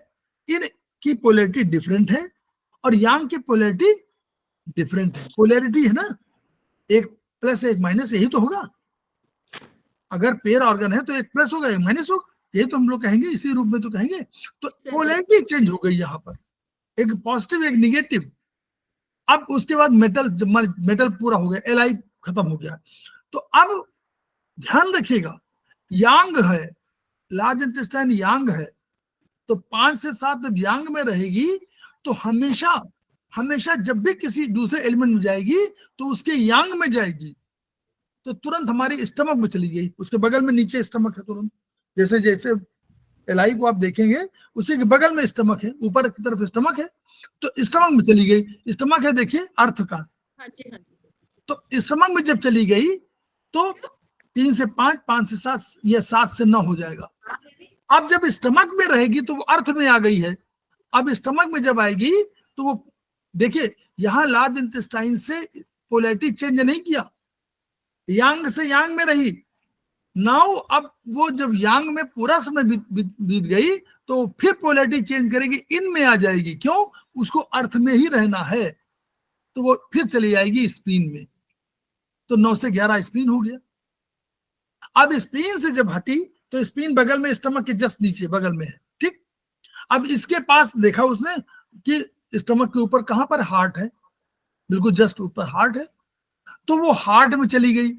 इन की पोलैरिटी डिफरेंट है और यांग की पोलैरिटी डिफरेंट है। पोलैरिटी है ना, एक प्लस एक माइनस, यही तो होगा। अगर पेयर ऑर्गन है तो एक प्लस होगा एक माइनस होगा, ये तो हम लोग कहेंगे, इसी रूप में तो कहेंगे। तो पोलैरिटी चेंज हो गई यहाँ पर, एक पॉजिटिव एक निगेटिव। अब उसके बाद मेटल पूरा हो गया, Li खत्म हो गया। तो अब ध्यान रखिएगा, यांग है, लार्ज इंटेस्टाइन यांग है, तो 5 से 7 जब यांग में रहेगी तो हमेशा जब भी किसी दूसरे एलिमेंट में जाएगी तो उसके यांग में जाएगी, तो तुरंत हमारी स्टमक में चली गई, उसके बगल में नीचे स्टमक है तुरंत। जैसे जैसे Li को आप देखेंगे उसी के बगल में स्टमक है, ऊपर की तरफ स्टमक है, तो स्टमक में चली गई। स्टमक है देखिए अर्थ का, तो स्टमक में जब चली गई तो 3 से 5, 5 से 7 या 7 से 9 हो जाएगा। अब जब स्टमक में रहेगी तो वो अर्थ में आ गई है। अब स्टमक में जब आएगी तो वो देखिए यहां लार्ज इंटेस्टाइन से पोलैरिटी चेंज नहीं किया, यांग से यांग में रही। नाउ अब वो जब यांग में पूरा समय बीत गई तो फिर पोलैरिटी चेंज करेगी, इन में आ जाएगी। क्यों? उसको अर्थ में ही रहना है, तो वो फिर चली जाएगी स्पिन में। तो 9 से 11 स्पिन हो गया। अब स्पिन से जब हटी तो स्पिन बगल में स्टमक के जस्ट नीचे बगल में है, ठीक। अब इसके पास देखा उसने कि स्टमक के ऊपर कहां पर हार्ट है, बिल्कुल जस्ट ऊपर हार्ट है, तो वो हार्ट में चली गई।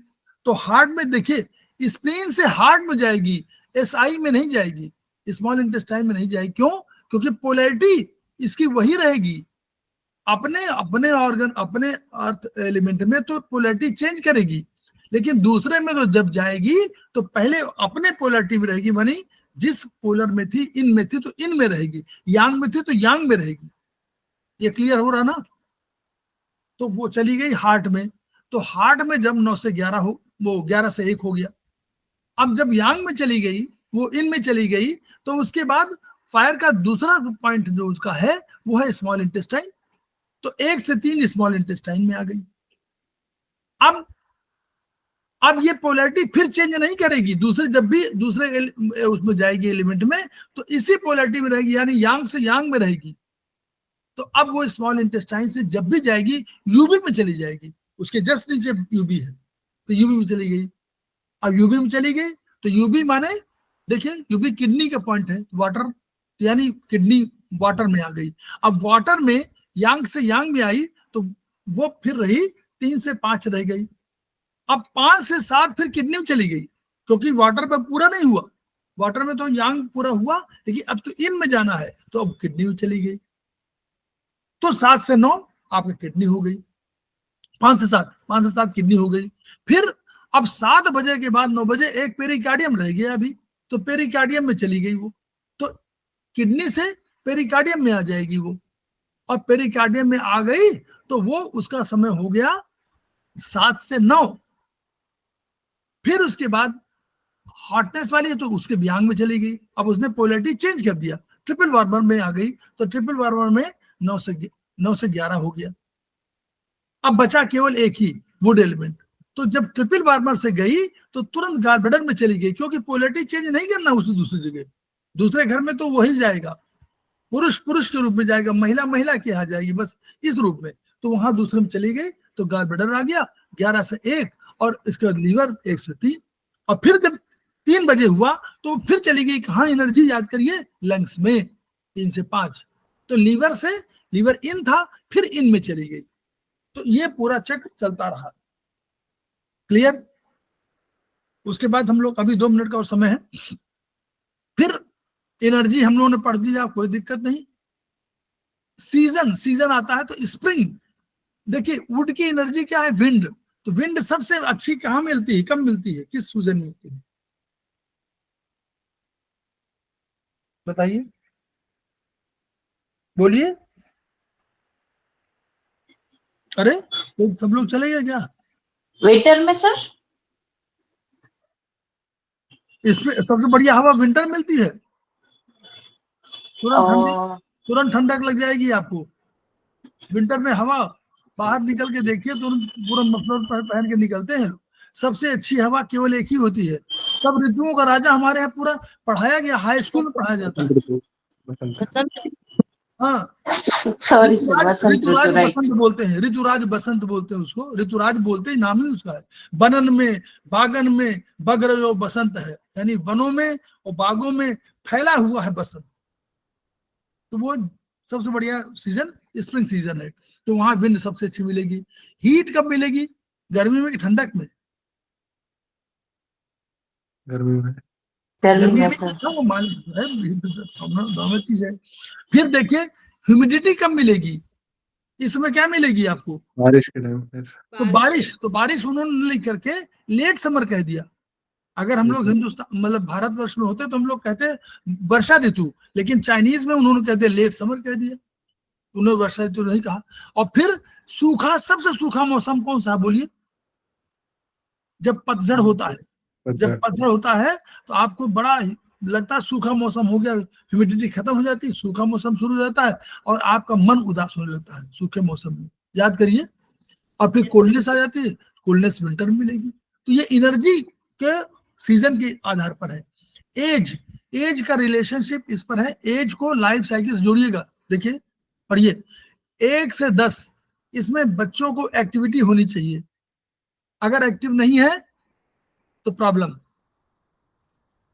तो हार्ट में देखिए स्प्लीन से हार्ट में जाएगी, SI में नहीं जाएगी, स्मॉल इंटेस्टाइन में नहीं जाएगी। क्यों? क्योंकि पोलैरिटी इसकी वही रहेगी। अपने ऑर्गन अपने अर्थ एलिमेंट में तो पोलैरिटी चेंज करेगी, लेकिन दूसरे में तो जब जाएगी तो पहले अपने पोलैरिटी में रहेगी, मानी जिस पोलर में थी इन में थी तो इन में रहेगी, यांग में थी तो यांग में रहेगी। ये क्लियर हो रहा ना? तो वो चली गई हार्ट में, तो हार्ट में जब 9 से 11 हो, वो 11 से 1 हो गया। अब जब यांग में चली गई, वो इन में चली गई, तो उसके बाद फायर का दूसरा पॉइंट जो उसका है वो है स्मॉल इंटेस्टाइन। तो 1 से 3 स्मॉल इंटेस्टाइन में आ गई। अब ये पोलैरिटी फिर चेंज नहीं करेगी, दूसरे जब भी दूसरे उसमें जाएगी एलिमेंट में तो इसी पोलैरिटी में रहेगी, यानी यांग से यांग में रहेगी। तो अब वो स्मॉल इंटेस्टाइन से जब भी जाएगी यूबी में चली जाएगी, उसके जस्ट नीचे यूबी है तो यूबी में चली गई। अब यूबी में चली गई तो यूबी माने देखिए यूबी किडनी का पॉइंट है, वाटर यानी किडनी वाटर में आ गई। अब वाटर में यांग से यांग में आई तो वो फिर रही 3 से 5 रह गई। अब 5 से 7 फिर किडनी में चली गई, क्योंकि वाटर पे पूरा नहीं हुआ, वाटर में तो यांग पूरा हुआ लेकिन अब तो इन में जाना है तो अब किडनी में चली गई। तो 7 से 9 आपकी किडनी हो गई, 5 से 7 किडनी हो गई। फिर अब 7 बजे के बाद 9 बजे एक पेरिकार्डियम रह गया अभी, तो पेरिकार्डियम में चली गई वो, तो किडनी से पेरिकार्डियम में आ जाएगी वो, और पेरिकार्डियम में आ गई तो वो उसका समय हो गया 7 से 9। फिर उसके बाद हॉटनेस वाली है तो उसके व्यांग में चली गई, अब उसने पोलैरिटी चेंज कर दिया, ट्रिपल वार्मर में आ गई तो ट्रिपल वार्मर में 9 से 11 हो गया। अब बचा केवल एक ही वुड एलिमेंट, तो जब ट्रिपल वार्मर से गई तो तुरंत गॉलब्लैडर में चली गई, क्योंकि पोलैरिटी चेंज नहीं करना उसे दूसरी जगह, दूसरे घर में तो वही जाएगा, पुरुष पुरुष के रूप में जाएगा, महिला महिला के यहाँ जाएगी बस इस रूप में, तो वहां दूसरे में चली गई तो गॉलब्लैडर आ गया 11 से 1 और इसके बाद लीवर 1 से 3। और फिर जब 3 बजे हुआ तो फिर चली गई कहाँ एनर्जी, याद करिए लंग्स में 3 से 5, तो लीवर से लीवर इन था फिर इन में चली गई। तो ये पूरा चक्र चलता रहा। क्लियर? उसके बाद हम लोग अभी 2 मिनट का और समय है, फिर एनर्जी हम लोगों ने पढ़ दिया, कोई दिक्कत नहीं। सीजन आता है तो स्प्रिंग, देखिए वुड की एनर्जी क्या है, विंड, तो विंड सबसे अच्छी कहाँ मिलती है, कब मिलती है, किस सीजन में मिलती है बताइए, बोलिए। अरे तो सब लोग चले गए क्या? विंटर में सर? इसमें सबसे बढ़िया हवा विंटर मिलती है, तुरंत ठंडक लग जाएगी आपको। विंटर में हवा बाहर निकल के देखिए, तुरंत पूरा मफलर पहन के निकलते हैं लोग। सबसे अच्छी हवा केवल एक ही होती है, सब ऋतुओं का राजा हमारे यहाँ पूरा पढ़ाया गया, हाई स्कूल में पढ़ाया जाता है। हाँ, सॉरी सर, ऋतुराज बसंत बोलते हैं, ऋतुराज बसंत बोलते हैं उसको, ऋतुराज बोलते ही नाम ही उसका है। बनन में बागन में बग रहो बसंत है, यानी वनों में और बागों में फैला हुआ है बसंत। तो वो सबसे बढ़िया सीजन स्प्रिंग सीजन है, तो वहां विंड सबसे अच्छी मिलेगी। हीट कब मिलेगी, गर्मी में कि ठंडक में? गर्मी में। गर्मी में सर। वो मालूम है, दोनों चीज है। फिर देखिए ह्यूमिडिटी कब मिलेगी, इसमें क्या मिलेगी आपको, बारिश के टाइम। तो बारिश उन्होंने लिख करके लेट समर कह दिया। अगर हम लोग हिंदुस्तान मतलब भारतवर्ष में होते तो हम लोग कहते वर्षा ऋतु, लेकिन चाइनीज में उन्होंने कहते लेट समर कह दिया, उन्होंने वर्षा ऋतु नहीं कहा। और फिर सूखा, सबसे सूखा मौसम कौन सा बोलिए, जब पतझड़ होता है। जब पतझड़ होता है तो आपको बड़ा लगता है सूखा मौसम हो गया, ह्यूमिडिटी खत्म हो जाती है, सूखा मौसम शुरू हो जाता है और आपका मन उदास होने लगता है सूखे मौसम में, याद करिए। और फिर कोल्डनेस आ जाती है, कोल्डनेस विंटर में मिलेगी। तो ये एनर्जी के सीजन के आधार पर है। एज का रिलेशनशिप इस पर है, एज को लाइफ साइकिल से जोड़िएगा। देखिए पढ़िए, 1 से 10 इसमें बच्चों को एक्टिविटी होनी चाहिए, अगर एक्टिव नहीं है तो प्रॉब्लम।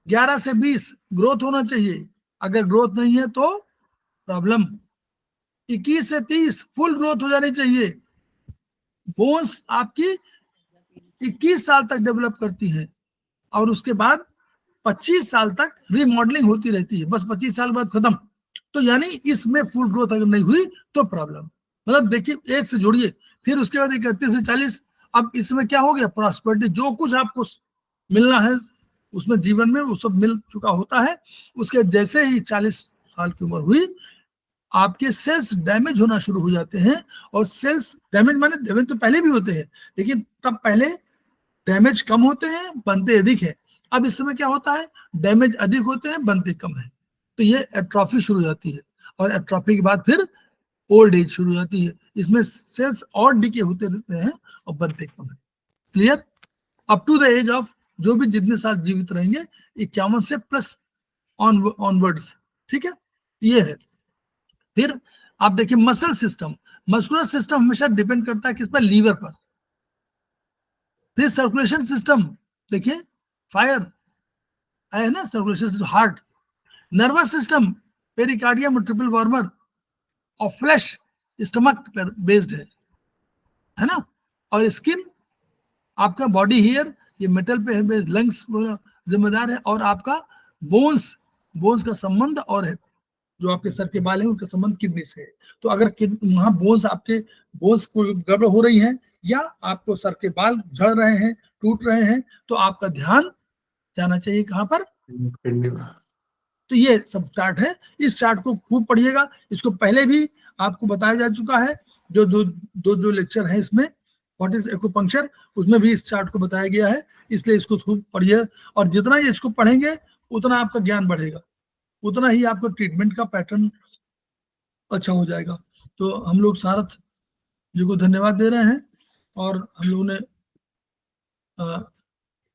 11 से 20 ग्रोथ होना चाहिए, अगर ग्रोथ नहीं है तो प्रॉब्लम। 21 से 30 फुल ग्रोथ हो जानी चाहिए, बोन्स आपकी 21 साल तक डेवलप करती है और उसके बाद 25 साल तक रीमॉडलिंग होती रहती है, बस 25 साल बाद खत्म। तो यानी इसमें फुल ग्रोथ अगर नहीं हुई तो प्रॉब्लम। मतलब देखिए 1 से जोड़िए, फिर उसके बाद 31 से 40, अब इसमें क्या हो गया, प्रॉस्पेरिटी, जो कुछ आपको मिलना है उसमें जीवन में वो सब मिल चुका होता है। उसके जैसे ही 40 साल की उम्र हुई आपके सेल्स डैमेज होना शुरू हो जाते हैं, और सेल्स डैमेज माने डैमेज तो पहले भी होते हैं लेकिन तब पहले डैमेज कम होते हैं, बनते अधिक है। अब इस समय क्या होता है, डैमेज अधिक होते हैं, बनते कम है। तो ये एट्रॉफी शुरू हो जाती है, और एट्रॉफी के बाद फिर ओल्ड एज शुरू हो जाती है। इसमें सेल्स और डिके होते रहते हैं और बनते कम है। Clear? Up to the age of, जो भी जितने साल जीवित रहेंगे 51 से प्लस ऑनवर्ड्स, ठीक है, ये है। फिर आप देखिए मसल सिस्टम, मस्कुलर सिस्टम हमेशा डिपेंड करता है किस पर? लीवर पर। फिर सर्कुलेशन सिस्टम, देखिए फायर है ना, circulation system, heart. Nervous system pericardium और ट्रिपल वार्मर और फ्लैश स्टमक पर बेस्ड है ना। और स्किन आपका बॉडी हेयर, ये मेटल पे है, लंग्स जिम्मेदार है। और आपका बोन्स का संबंध और है, जो आपके सर के बाल हैं उनका संबंध किडनी से है। तो अगर वहां आपके बोन्स को गड़बड़ हो रही है या आपको सर के बाल झड़ रहे हैं, टूट रहे हैं, तो आपका ध्यान जाना चाहिए कहाँ पर? तो ये सब चार्ट है, इस चार्ट को खूब पढ़िएगा। इसको पहले भी आपको बताया जा चुका है, जो लेक्चर है इसमें व्हाट इज एक्यूपंक्चर, उसमें भी इस चार्ट को बताया गया है। इसलिए इसको खूब पढ़िए, और जितना ये इसको पढ़ेंगे उतना आपका ज्ञान बढ़ेगा, उतना ही आपको ट्रीटमेंट का पैटर्न अच्छा हो जाएगा। तो हम लोग सारथ जी को धन्यवाद दे रहे हैं, और हम लोगों ने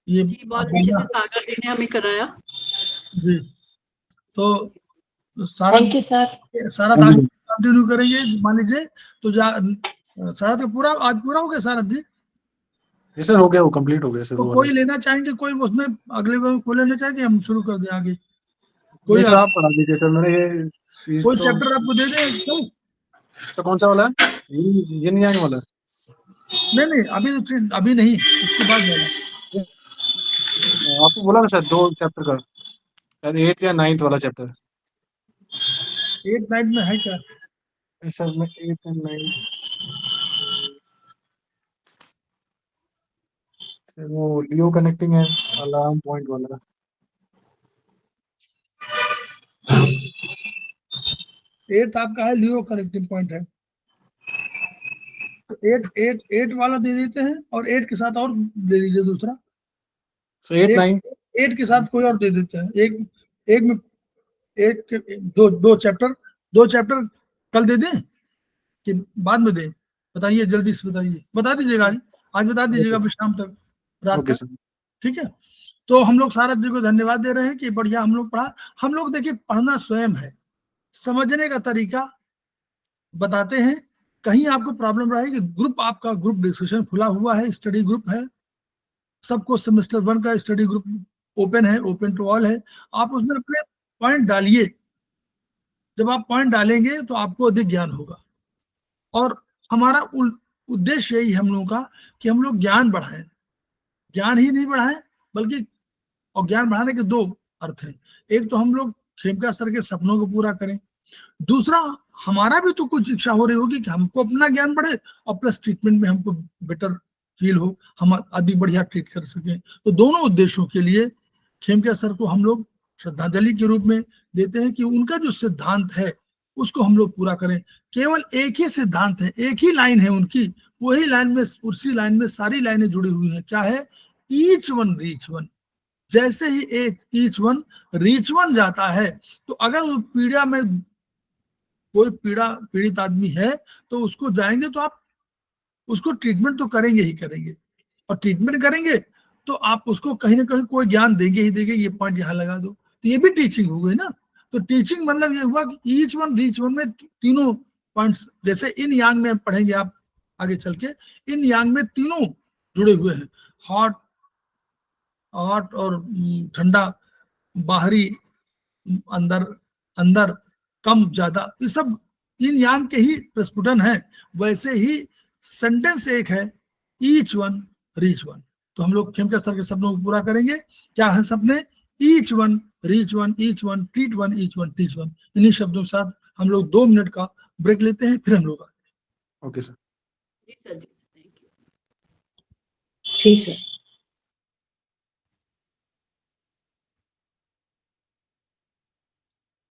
ये बहुत अच्छे से सागर जी ने हमें कराया जी। तो थैंक यू सर। सारथ आगे कंटिन्यू करेंगे, मान लीजिए। तो सारथ का पूरा आज पूरा हो गया सारथ जी? जी सर, हो गया, वो कंप्लीट हो गया सर। तो कोई लेना चाहेंगे, कोई उसमें अगले को लेना चाहेंगे, हम शुरू कर दें आगे? कोई सर आप पढ़ा दीजिए सर, मैंने ये कोई चैप्टर आपको दे दें? सर कौन सा वाला है? यिन यांग वाला? नहीं अभी नहीं, उसके बाद वाला। आपको बोला ना सर 2 चैप्टर का, शायद 8 या 9 वाला चैप्टर। 8 9 में है क्या? सर मैं 8 और 9 सर, वो लियो कनेक्टिंग है, अलार्म पॉइंट वाला। 8 आपका है, लियो कनेक्टिंग पॉइंट है। तो 8 वाला दे देते हैं, और 8 के साथ और दे दीजिए दूसरा। सो 8 9 8 के साथ कोई और दे देते हैं। एक में 8 के दो चैप्टर कल दे दें कि बाद में दें? बताइए, जल्दी से बताइए, बता दीजिएगा आज बता दीजिएगा अभी शाम तक, रात तक, ठीक है। तो हम लोग सारथ जी को धन्यवाद दे रहे हैं कि बढ़िया हम लोग पढ़ा। हम लोग देखिए पढ़ना स्वयं है, समझने का तरीका बताते हैं। कहीं आपको प्रॉब्लम रहेगी, आपका ग्रुप डिस्कशन खुला हुआ है, स्टडी ग्रुप है, सबको सेमेस्टर 1 का स्टडी ग्रुप ओपन है, ओपन टू ऑल है। आप उसमें अपने पॉइंट डालिए, जब आप पॉइंट डालेंगे तो आपको अधिक ज्ञान होगा। और हमारा उद्देश्य यही हम लोगों का कि हम लोग ज्ञान बढ़ाएं, ज्ञान ही नहीं बढ़ाएं बल्कि, और ज्ञान बढ़ाने के 2 अर्थ हैं। एक तो हम लोग खेमका सर के सपनों को पूरा करें, दूसरा हमारा भी तो कुछ इच्छा हो रही होगी कि हमको अपना ज्ञान बढ़े और प्लस ट्रीटमेंट में हमको बेटर फील हो, हम अधिक बढ़िया ट्रीट कर सकें। तो दोनों उद्देश्यों के लिए खेमका सर को हम लोग श्रद्धांजलि के रूप में देते हैं कि उनका जो सिद्धांत है उसको हम लोग पूरा करें। केवल एक ही सिद्धांत है, एक ही लाइन है उनकी, वही लाइन में, उसी लाइन में सारी लाइनें जुड़ी हुई हैं। क्या है? Each one reach one. जैसे ही एक ईच वन रीच वन जाता है, तो अगर उस पीड़ा में कोई पीड़ित आदमी है तो उसको जाएंगे तो आप उसको ट्रीटमेंट तो करेंगे ही करेंगे, और ट्रीटमेंट करेंगे तो आप उसको कहीं ना कहीं कोई ज्ञान देंगे ही देंगे। ये पॉइंट यहाँ लगा दो, तो ये भी टीचिंग हो गई ना। तो टीचिंग मतलब ये हुआ कि ईच वन रीच वन में तीनों पॉइंट्स, जैसे इन यांग में पढ़ेंगे आप आगे चल के, इन यांग में तीनों जुड़े हुए हैं, हॉट और ठंडा, बाहरी, अंदर कम ज्यादा, ये सब इन यांग के ही प्रस्फुटन है। वैसे ही सेंटेंस एक है, ईच वन रीच वन। तो हम लोग खेमका सर के सपनों को पूरा करेंगे। क्या है सपने? Each one reach one, each one treat one, each one teach one. इन्हीं शब्दों के साथ हम लोग 2 मिनट का ब्रेक लेते हैं, फिर हम लोग आते हैं। Okay sir. जी सर, जी थैंक यू। जी सर।